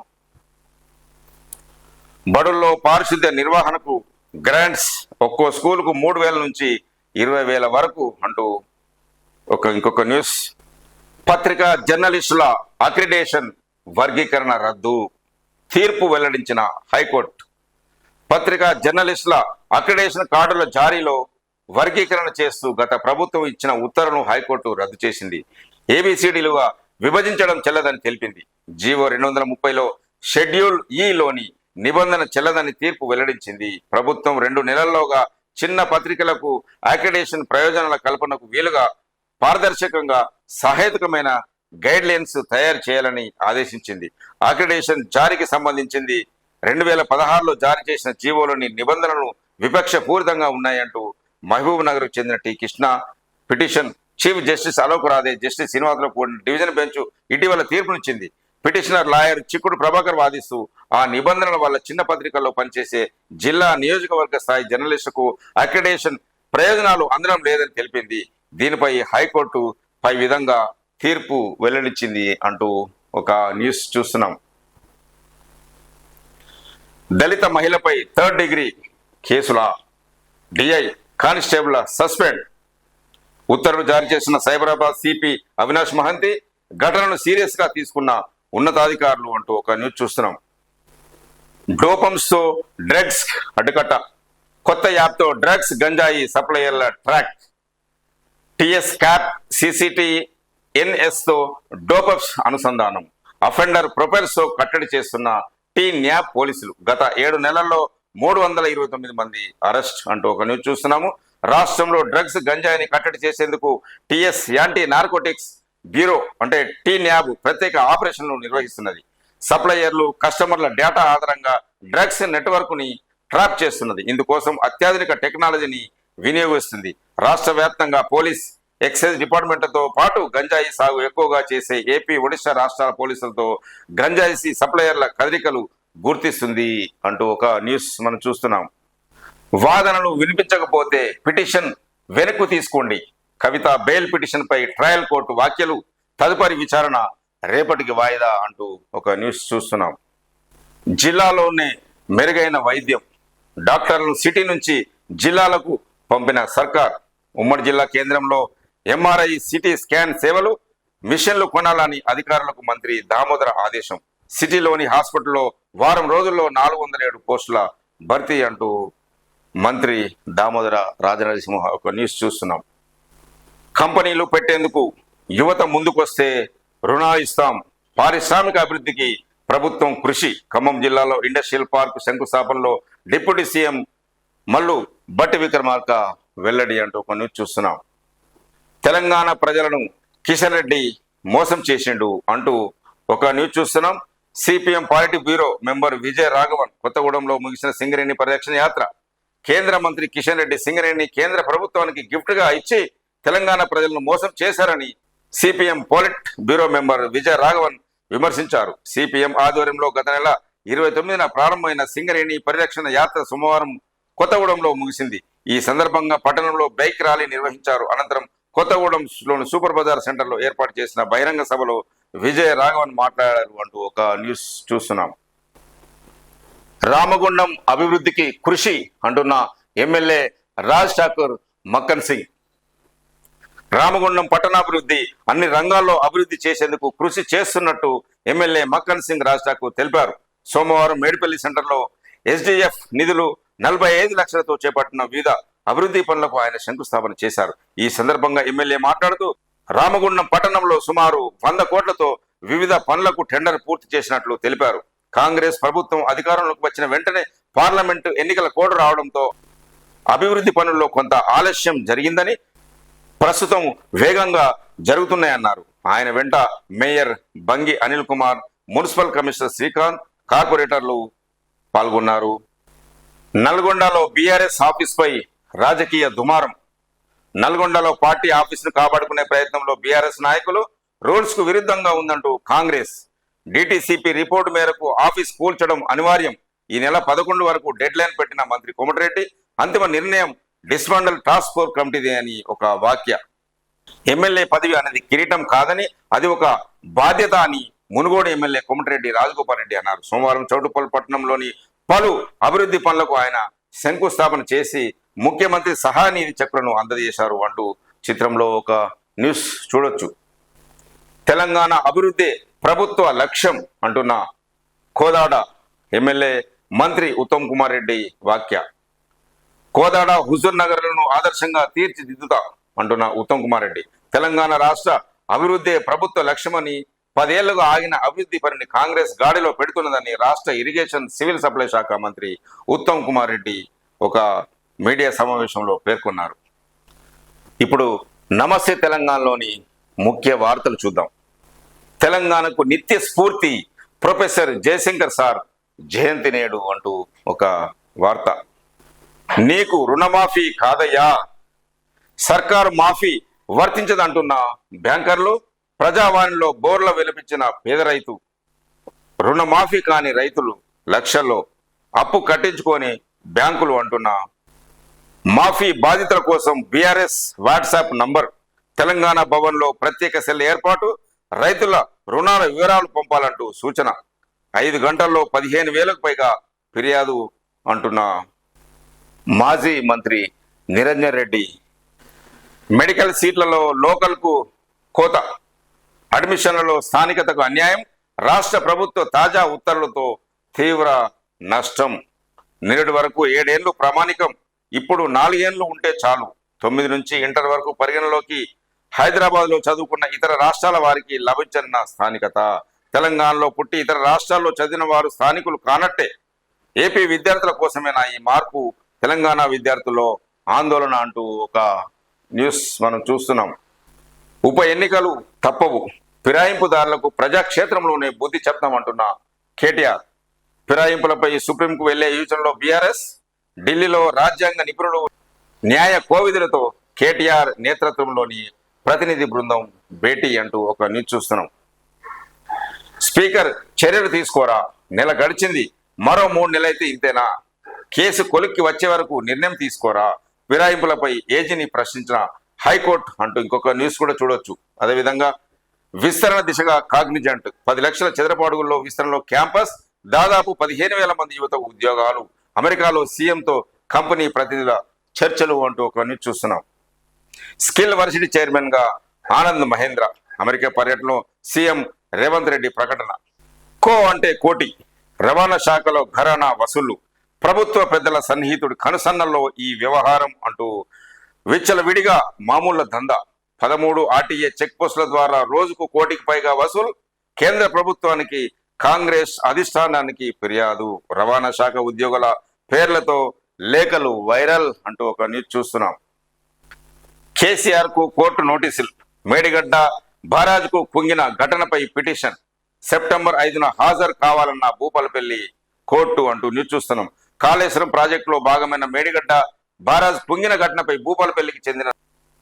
బడుల్లో పారిశుద్ధ్య నిర్వహణకు గ్రాంట్స్ ఒక్కో స్కూలుకు 3,000 నుంచి 20,000 వరకు అంటూ ఇంకొక న్యూస్. పత్రికా జర్నలిస్టుల అక్రిడేషన్ వర్గీకరణ రద్దు, తీర్పు వెల్లడించిన హైకోర్టు. పత్రికా జర్నలిస్టుల అక్రిడేషన్ కార్డుల జారీలో వర్గీకరణ చేస్తూ గత ప్రభుత్వం ఇచ్చిన ఉత్తర్వును హైకోర్టు రద్దు చేసింది. ఏబిసిడీలుగా విభజించడం చెల్లదని తెలిపింది. జీవో 230లో షెడ్యూల్ ఈలోని నిబంధన చెల్లదని తీర్పు వెల్లడించింది. ప్రభుత్వం 2 నెలల్లోగా చిన్న పత్రికలకు అక్రిడేషన్ ప్రయోజనాల కల్పనకు వీలుగా పారదర్శకంగా సహేతుకమైన గైడ్ లైన్స్ తయారు చేయాలని ఆదేశించింది. అక్రిడేషన్ జారీకి సంబంధించింది 2016లో జారీ చేసిన జీవోలోని నిబంధనలు విపక్షపూరితంగా ఉన్నాయంటూ మహబూబ్ నగర్కు చెందిన T Krishna petition chief justice Alok Radhe, justice Srinivasarao కూడిన డివిజన్ బెంచ్ ఇటీవల తీర్పునిచ్చింది. పిటిషనర్ లాయర్ చిక్కుడు ప్రభాకర్ వాదిస్తూ ఆ నిబంధనల వల్ల చిన్న పత్రికల్లో పనిచేసే జిల్లా నియోజకవర్గ స్థాయి జర్నలిస్టుకు అక్రిడేషన్ ప్రయోజనాలు అందడం లేదని తెలిపింది. దీనిపై హైకోర్టు పై విధంగా తీర్పు వెల్లడించింది అంటూ ఒక న్యూస్ చూస్తున్నాం. దళిత మహిళపై 3rd డిగ్రీ కేసుల డిఐ కానిస్టేబుల్ సస్పెండ్. ఉత్తర్వులు జారీ చేసిన సైబరాబాద్ సిపి అవినాష్ మహంతి ఘటనను సీరియస్ గా తీసుకున్న ఉన్నతాధికారులు అంటూ ఒక న్యూస్ చూస్తున్నాం. డోపమ్స్ తో డ్రగ్స్ అడ్డుకట్ట, కొత్త యాప్ తో డ్రగ్స్ గంజాయి సప్లయర్ల track. TS cap CCT NS తో డోపప్స్ అనుసంధానం. అఫెండర్ ప్రొఫైల్స్ తో కట్టడి చేస్తున్న టీ న్యాప్ పోలీసులు. గత 7 నెలల్లో 329 మంది అరెస్ట్ అంటూ ఒక న్యూస్ చూస్తున్నాము. రాష్ట్రంలో డ్రగ్స్ గంజాయిని కట్టడి చేసేందుకు టిఎస్ యాంటీ నార్కోటిక్స్ బ్యూరో అంటే టీ న్యాబ్ ప్రత్యేక ఆపరేషన్లు నిర్వహిస్తున్నది. సప్లయర్లు, కస్టమర్ల డేటా ఆధారంగా డ్రగ్స్ నెట్వర్క్ ని ట్రాప్ చేస్తున్నది. ఇందుకోసం అత్యాధునిక టెక్నాలజీని వినియోగిస్తుంది. రాష్ట్ర వ్యాప్తంగా పోలీస్, ఎక్సైజ్ డిపార్ట్మెంట్లతో పాటు గంజాయి సాగు ఎక్కువగా చేసే ఏపీ, ఒడిశా రాష్ట్రాల పోలీసులతో గంజాయి సప్లయర్ల కదలికలు గుర్తిస్తుంది అంటూ ఒక న్యూస్ మనం చూస్తున్నాం. వాదనలు వినిపించకపోతే పిటిషన్ వెనక్కు తీసుకోండి. కవిత బెయిల్ పిటిషన్ పై ట్రయల్ కోర్టు వ్యాఖ్యలు. తదుపరి విచారణ రేపటికి వాయిదా అంటూ ఒక న్యూస్ చూస్తున్నాం. జిల్లాలోనే మెరుగైన వైద్యం, డాక్టర్లను సిటీ నుంచి జిల్లాలకు పంపిన సర్కార్. ఉమ్మడి జిల్లా కేంద్రంలో ఎంఆర్ఐ, సిటీ స్కాన్ సేవలు, మిషన్లు కొనాలని అధికారులకు మంత్రి దామోదర ఆదేశం. సిటీలోని హాస్పిటల్లో వారం రోజుల్లో 407 పోస్టుల భర్తీ అంటూ మంత్రి దామోదర రాజనరసింహ ఒక న్యూస్ చూస్తున్నాం. కంపెనీలు పెట్టేందుకు యువత ముందుకొస్తే రుణాలు ఇస్తాం. పారిశ్రామిక అభివృద్ధికి ప్రభుత్వం కృషి. ఖమ్మం జిల్లాలో ఇండస్ట్రియల్ పార్క్ శంకుస్థాపనలో డిప్యూటీ సీఎం మల్లు భట్టి విక్రమార్క వెల్లడి అంటూ ఒక న్యూస్ చూస్తున్నాం. తెలంగాణ ప్రజలను కిషన్ రెడ్డి మోసం చేసిండు అంటూ ఒక న్యూస్ చూస్తున్నాం. CPM polity bureau member Vijaya Raghavan కొత్తగూడెంలో ముగిసిన సింగరేణి పరిరక్షణ యాత్ర. కేంద్ర మంత్రి కిషన్ రెడ్డి సింగరేణి కేంద్ర ప్రభుత్వానికి గిఫ్ట్ గా ఇచ్చి తెలంగాణ ప్రజలను మోసం చేశారని CPM పాలిట్ bureau member Vijaya Raghavan విమర్శించారు. సిపిఎం ఆధ్వర్యంలో గత నెల 29న ప్రారంభమైన సింగరేణి పరిరక్షణ యాత్ర సోమవారం కొత్తగూడెంలో ముగిసింది. ఈ సందర్భంగా పట్టణంలో బైక్ ర్యాలీ నిర్వహించారు. అనంతరం కొత్తగూడెంలోని సూపర్ బజార్ సెంటర్లో ఏర్పాటు చేసిన బహిరంగ సభలో విజయ రాఘవన్ మాట్లాడారు అంటూ ఒక న్యూస్ చూస్తున్నాం. రామగుండం అభివృద్ధికి కృషి అంటున్న ఎమ్మెల్యే రాజ్ ఠాకూర్ మక్కన్ సింగ్. రామగుండం పట్టణాభివృద్ధి అన్ని రంగాల్లో అభివృద్ధి చేసేందుకు కృషి చేస్తున్నట్టు ఎమ్మెల్యే మక్కన్ సింగ్ రాజ్ ఠాకూర్ తెలిపారు. సోమవారం మేడిపల్లి సెంటర్లో ఎస్డిఎఫ్ నిధులు 45 లక్షలతో చేపట్టిన వివిధ అభివృద్ధి పనులకు ఆయన శంకుస్థాపన చేశారు. ఈ సందర్భంగా ఎమ్మెల్యే మాట్లాడుతూ రామగుండం పట్టణంలో సుమారు 100 కోట్లతో వివిధ పనులకు టెండర్ పూర్తి చేసినట్లు తెలిపారు. కాంగ్రెస్ ప్రభుత్వం అధికారంలోకి వచ్చిన వెంటనే పార్లమెంటు ఎన్నికల కోడ్ రావడంతో అభివృద్ధి పనుల్లో కొంత ఆలస్యం జరిగిందని, ప్రస్తుతం వేగంగా జరుగుతున్నాయన్నారు. ఆయన వెంట mayor Bangi Anil Kumar, municipal commissioner Srikanth, కార్పొరేటర్లు పాల్గొన్నారు. నల్గొండలో బీఆర్ఎస్ ఆఫీస్ పై రాజకీయ దుమారం. నల్గొండలో పార్టీ ఆఫీసును కాపాడుకునే ప్రయత్నంలో బీఆర్ఎస్ నాయకులు రూల్స్ కు విరుద్ధంగా ఉందంటూ కాంగ్రెస్ డిటిసిపి రిపోర్టు మేరకు ఆఫీస్ కూల్చడం అనివార్యం. ఈ నెల 11 వరకు డెడ్ లైన్ పెట్టిన మంత్రి కోమటిరెడ్డి అంతిమ నిర్ణయం డిస్మాండల్ టాస్క్ ఫోర్స్ కమిటీదే అని ఒక వాక్య. ఎమ్మెల్యే పదవి అనేది కిరీటం కాదని, అది ఒక బాధ్యత అని మునుగోడు ఎమ్మెల్యే కోమటిరెడ్డి రాజగోపాల్ రెడ్డి అన్నారు. సోమవారం చౌటుప్పల్ పట్టణంలోని పలు అభివృద్ధి పనులకు ఆయన శంకుస్థాపన చేసి ముఖ్యమంత్రి సహాయ నిధి చెక్కులను అందజేశారు అంటూ చిత్రంలో ఒక న్యూస్ చూడొచ్చు. తెలంగాణ అభివృద్ధి ప్రభుత్వ లక్ష్యం అంటున్న కోదాడ ఎమ్మెల్యే మంత్రి ఉత్తమ్ కుమార్ రెడ్డి వాక్య. కోదాడ హుజూర్ నగర్లను ఆదర్శంగా తీర్చిదిద్దుతా అంటున్న ఉత్తమ్ కుమార్ రెడ్డి. తెలంగాణ రాష్ట్ర అభివృద్ధి ప్రభుత్వ లక్ష్యమని, 10 ఏళ్లుగా ఆగిన అభివృద్ధి పనిని కాంగ్రెస్ గాడిలో పెడుతున్నదని రాష్ట్ర ఇరిగేషన్ సివిల్ సప్లై శాఖ మంత్రి ఉత్తమ్ కుమార్ రెడ్డి ఒక మీడియా సమావేశంలో పేర్కొన్నారు. ఇప్పుడు నమస్తే తెలంగాణలోని ముఖ్య వార్తలు చూద్దాం. తెలంగాణకు నిత్య స్ఫూర్తి ప్రొఫెసర్ జయశంకర్ సార్ జయంతి నేడు అంటూ ఒక వార్త. నీకు రుణమాఫీ కాదయ్యా, సర్కారు మాఫీ వర్తించదంటున్న బ్యాంకర్లు, ప్రజావాణిలో బోర్ల వెలిపించిన పేద రైతు, రుణమాఫీ కాని రైతులు లక్షల్లో అప్పు కట్టించుకొని బ్యాంకులు అంటున్న మాఫీ బాధితుల కోసం బీఆర్ఎస్ వాట్సాప్ నంబర్, తెలంగాణ భవన్లో ప్రత్యేక సెల్ ఏర్పాటు, రైతుల రుణాల వివరాలు పంపాలంటూ సూచన, 5 గంటల్లో 15,000కు పైగా ఫిర్యాదు అంటున్న మాజీ మంత్రి నిరంజన్ రెడ్డి. మెడికల్ సీట్లలో లోకల్కు కోత, అడ్మిషన్లలో స్థానికతకు అన్యాయం, రాష్ట్ర ప్రభుత్వ తాజా ఉత్తర్వులతో తీవ్ర నష్టం. నిన్నటి వరకు 7 ఏళ్లు ప్రామాణికం, ఇప్పుడు 4 ఏళ్లు ఉంటే చాలు. 9 నుంచి ఇంటర్ వరకు పరిగణలోకి. హైదరాబాద్లో చదువుకున్న ఇతర రాష్ట్రాల వారికి లభించనున్న స్థానికత. తెలంగాణలో పుట్టి ఇతర రాష్ట్రాల్లో చదివిన వారు స్థానికులు కానట్టే. ఏపీ విద్యార్థుల కోసమేనా ఈ మార్పు? తెలంగాణ విద్యార్థుల్లో ఆందోళన అంటూ ఒక న్యూస్ మనం చూస్తున్నాం. ఉప ఎన్నికలు తప్పవు, ఫిరాయింపుదారులకు ప్రజాక్షేత్రంలోనే బుద్ధి చెప్తామంటున్న కేటీఆర్. ఫిరాయింపులపై సుప్రీంకు వెళ్లే యోచనలో బీఆర్ఎస్. ఢిల్లీలో రాజ్యాంగ నిపుణులు, న్యాయ కోవిదులతో కేటీఆర్ నేతృత్వంలోని ప్రతినిధి బృందం భేటీ అంటూ ఒక న్యూస్ చూస్తున్నాం. స్పీకర్ చర్యలు తీసుకోరా, నెల గడిచింది, మరో 3 నెలలైతే ఇంతేనా? కేసు కొలిక్కి వచ్చే వరకు నిర్ణయం తీసుకోరా, ఫిరాయింపులపై ఏజీని ప్రశ్నించిన హైకోర్టు అంటూ ఇంకొక న్యూస్ కూడా చూడొచ్చు. అదేవిధంగా విస్తరణ దిశగా కాగ్నిజెంట్, 10 లక్షల చదరపు అడుగుల్లో విస్తరణలో క్యాంపస్, దాదాపు 15,000 మంది యువత ఉద్యోగాలు, అమెరికాలో సీఎంతో కంపెనీ ప్రతినిధుల చర్చలు అంటూ ఒక న్యూస్ చూస్తున్నాం. స్కిల్ వర్సిటీ చైర్మన్ గా ఆనంద్ మహేంద్ర, అమెరికా పర్యటనలో సీఎం రేవంత్ రెడ్డి ప్రకటన. కో అంటే కోటి, రవాణా శాఖలో ఘరానా వసూళ్లు, ప్రభుత్వ పెద్దల సన్నిహితుడి కనుసన్నల్లో ఈ వ్యవహారం అంటూ విచ్చలవిడిగా మామూళ్ల దందా. 13 ఆర్టీఏ చెక్ పోస్టుల ద్వారా రోజుకు 1 కోటికి పైగా వసూలు, కేంద్ర ప్రభుత్వానికి కాంగ్రెస్ అధిష్టానానికి ఫిర్యాదు, రవాణా శాఖ ఉద్యోగుల పేర్లతో లేఖలు వైరల్ అంటూ ఒక న్యూస్ చూస్తున్నాం. కేసీఆర్ కు కోర్టు నోటీసులు, మేడిగడ్డ బారాజ్కు కుంగిన ఘటనపై పిటిషన్, సెప్టెంబర్ 5న హాజరు కావాలన్న భూపాలపల్లి కోర్టు అంటూ న్యూస్ చూస్తున్నాం. కాళేశ్వరం ప్రాజెక్టులో భాగమైన మేడిగడ్డ బారాజ్ కుంగిన ఘటనపై భూపాలపల్లికి చెందిన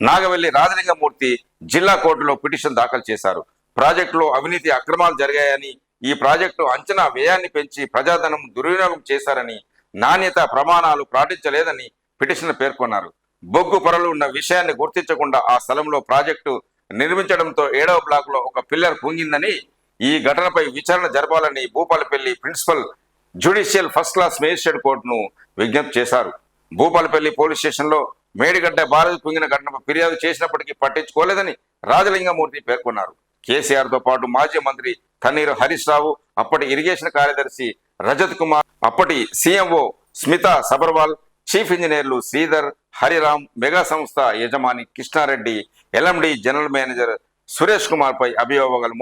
నాగవెల్లి రాజలింగమూర్తి జిల్లా కోర్టులో పిటిషన్ దాఖలు చేశారు. ప్రాజెక్టులో అవినీతి అక్రమాలు జరిగాయని, ఈ ప్రాజెక్టు అంచనా వ్యయాన్ని పెంచి ప్రజాధనం దుర్వినియోగం చేశారని, నాణ్యత ప్రమాణాలు పాటించలేదని పిటిషన్ పేర్కొన్నారు. బొగ్గు పొరలు ఉన్న విషయాన్ని గుర్తించకుండా ఆ స్థలంలో ప్రాజెక్టు నిర్మించడంతో 7వ బ్లాక్ లో ఒక పిల్లర్ కుంగిందని, ఈ ఘటనపై విచారణ జరపాలని Bhupalpally principal judicial first class magistrate కోర్టును విజ్ఞప్తి చేశారు. భూపాలపల్లి పోలీస్ స్టేషన్లో మేడిగడ్డ భారత్ కుంగిన ఘటనపై ఫిర్యాదు చేసినప్పటికీ పట్టించుకోలేదని రాజలింగమూర్తి పేర్కొన్నారు. కేసీఆర్ తో పాటు మాజీ మంత్రి తన్నీరు హరీష్ రావు, అప్పటి ఇరిగేషన్ కార్యదర్శి రజత్ కుమార్, అప్పటి సీఎంఓ స్మిత సబర్వాల్, చీఫ్ ఇంజనీర్లు శ్రీధర్, హరిరామ్, మెగా సంస్థ యజమాని Krishna Reddy, LMD general manager Suresh Kumar పై అభియోగాలు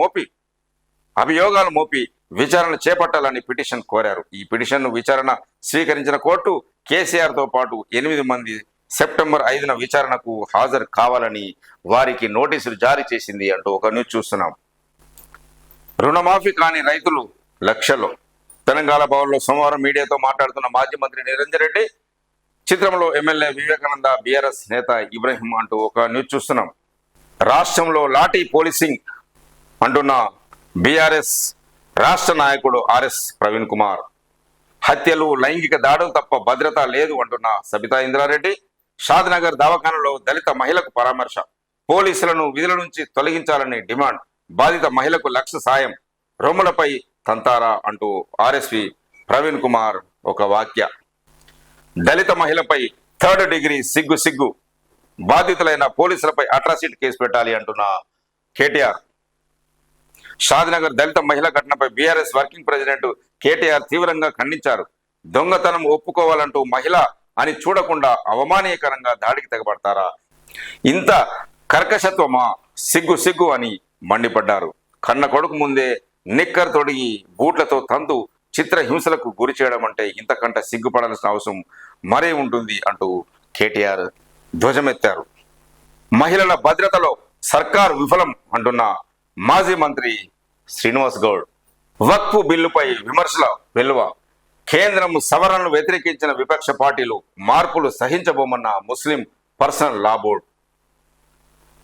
మోపి విచారణ చేపట్టాలని పిటిషన్ కోరారు. ఈ పిటిషన్ను విచారణ స్వీకరించిన కోర్టు కేసీఆర్ తో పాటు 8 మంది సెప్టెంబర్ 5న విచారణకు హాజరు కావాలని వారికి నోటీసులు జారీ చేసింది అంటూ ఒక న్యూస్ చూస్తున్నాం. రుణమాఫీ కాని రైతులు లక్షల్లో. తెలంగాణ భవన్లో సోమవారం మీడియాతో మాట్లాడుతున్న మాజీ మంత్రి నిరంజన్ రెడ్డి, చిత్రంలో ఎమ్మెల్యే వివేకానంద, బీఆర్ఎస్ నేత ఇబ్రహీం అంటూ ఒక న్యూస్ చూస్తున్నాం. రాష్ట్రంలో లాఠీ పోలీసింగ్ అంటున్న బీఆర్ఎస్ రాష్ట్ర నాయకుడు ఆర్ఎస్ ప్రవీణ్ కుమార్, హత్యలు, లైంగిక దాడులు తప్ప భద్రత లేదు అంటున్న సబితా ఇంద్రారెడ్డి, షాద్నగర్ దవాఖానలో దళిత మహిళకు పరామర్శ, పోలీసులను విధుల నుంచి తొలగించాలని డిమాండ్, బాధిత మహిళకు లక్ష సాయం, రొమ్ములపై తంతారా అంటూ ఆర్ఎస్పి ప్రవీణ్ కుమార్ ఒక వాక్య. దళిత మహిళపై 3rd డిగ్రీ సిగ్గు, బాధితులైన పోలీసులపై అట్రాసిటీ కేసు పెట్టాలి అంటున్న కేటీఆర్. షాద్నగర్ దళిత మహిళ ఘటనపై బీఆర్ఎస్ వర్కింగ్ ప్రెసిడెంట్ కేటీఆర్ తీవ్రంగా ఖండించారు. దొంగతనం ఒప్పుకోవాలంటూ మహిళ అని చూడకుండా అవమానీయకరంగా దాడికి తెగబడతారా? ఇంత కర్కశత్వమా? సిగ్గు అని మండిపడ్డారు. కన్న కొడుకు ముందే నిక్కర్ తొడిగి బూట్లతో తంతు చిత్ర హింసలకు గురి చేయడం అంటే ఇంతకంటే సిగ్గుపడాల్సిన అవసరం మరే ఉంటుంది అంటూ కేటీఆర్ ధ్వజమెత్తారు. మహిళల భద్రతలో సర్కారు విఫలం అంటున్న మాజీ మంత్రి శ్రీనివాస్ గౌడ్. వక్ఫ్ బిల్లుపై విమర్శల వెల్లువ. కేంద్రం సవరణను వ్యతిరేకించిన విపక్ష పార్టీలు మార్పులు సహించబోమన్న ముస్లిం పర్సనల్ లా బోర్డు.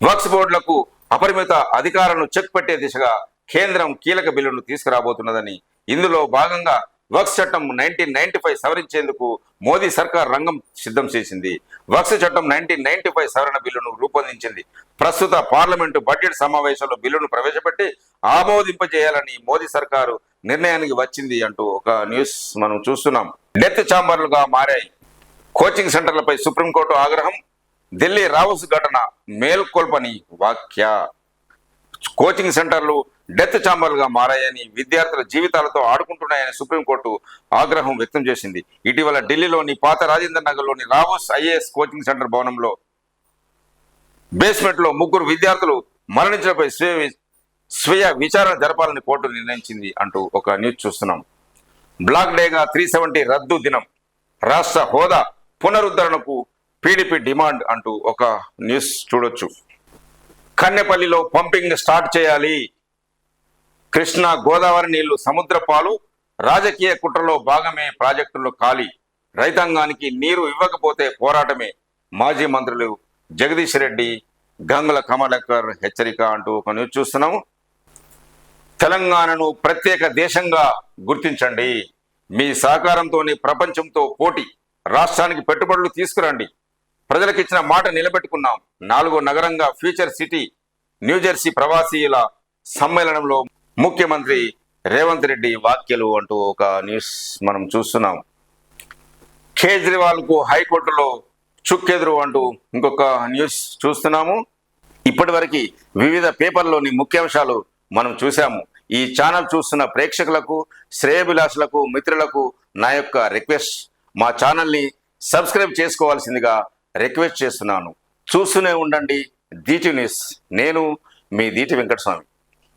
వక్ఫ్ బోర్డులకు అపరిమిత అధికారాలను చెక్ పెట్టే దిశగా కేంద్రం కీలక బిల్లును తీసుకురాబోతున్నదని, ఇందులో భాగంగా వక్ఫ్ చట్టం 1995 సవరించేందుకు మోదీ సర్కార్ రంగం సిద్ధం చేసింది. వక్ఫ్ చట్టం 1995 సవరణ బిల్లును రూపొందించింది. ప్రస్తుత పార్లమెంటు బడ్జెట్ సమావేశంలో బిల్లును ప్రవేశపెట్టి ఆమోదింపజేయాలని మోదీ సర్కారు నిర్ణయానికి వచ్చింది అంటూ ఒక న్యూస్ మనం చూస్తున్నాం. డెత్ ఛాంబర్లుగా మారాయి కోచింగ్ సెంటర్లపై సుప్రీంకోర్టు ఆగ్రహం. ఢిల్లీ రావుస్ ఘటన మేల్కొల్పని వాక్య. కోచింగ్ సెంటర్లు డెత్ ఛాంబర్లుగా మారాయని, విద్యార్థుల జీవితాలతో ఆడుకుంటున్నాయని సుప్రీంకోర్టు ఆగ్రహం వ్యక్తం చేసింది. ఇటీవల ఢిల్లీలోని పాత రాజేంద్ర నగర్లోని రావుస్ ఐఏఎస్ కోచింగ్ సెంటర్ భవనంలో బేస్మెంట్ లో 3 విద్యార్థులు మరణించడంపై స్వీయ విచారణ జరపాలని కోర్టు నిర్ణయించింది అంటూ ఒక న్యూస్ చూస్తున్నాం. బ్లాక్ డేగా 370 రద్దు దినం, రాష్ట్ర హోదా పునరుద్ధరణకు పీడీపీ డిమాండ్ అంటూ ఒక న్యూస్ చూడొచ్చు. కన్నెపల్లిలో పంపింగ్ స్టార్ట్ చేయాలి. కృష్ణా గోదావరి నీళ్లు సముద్ర పాలు, రాజకీయ కుట్రలో భాగమే ప్రాజెక్టుల్లో ఖాళీ, రైతాంగానికి నీరు ఇవ్వకపోతే పోరాటమే, మాజీ మంత్రులు జగదీష్ రెడ్డి, గంగుల కమలాకర్ హెచ్చరిక అంటూ ఒక న్యూస్ చూస్తున్నాము. తెలంగాణను ప్రత్యేక దేశంగా గుర్తించండి, మీ సహకారంతోనే ప్రపంచంతో పోటీ, రాష్ట్రానికి పెట్టుబడులు తీసుకురండి, ప్రజలకు ఇచ్చిన మాట నిలబెట్టుకున్నాం, 4వ నగరంగా ఫ్యూచర్ సిటీ. న్యూజెర్సీ ప్రవాసీల సమ్మేళనంలో ముఖ్యమంత్రి రేవంత్ రెడ్డి వ్యాఖ్యలు అంటూ ఒక న్యూస్ మనం చూస్తున్నాం. కేజ్రీవాల్ కు హైకోర్టులో చుక్కెదురు అంటూ ఇంకొక న్యూస్ చూస్తున్నాము. ఇప్పటి వరకు వివిధ పేపర్లోని ముఖ్యాంశాలు మనం చూసాము. ఈ ఛానల్ చూస్తున్న ప్రేక్షకులకు, శ్రేయభిలాషులకు, మిత్రులకు నా యొక్క రిక్వెస్ట్, మా ఛానల్ని సబ్స్క్రైబ్ చేసుకోవాల్సిందిగా రిక్వెస్ట్ చేస్తున్నాను. చూస్తూనే ఉండండి DT న్యూస్. నేను మీ దీటి వెంకటస్వామి.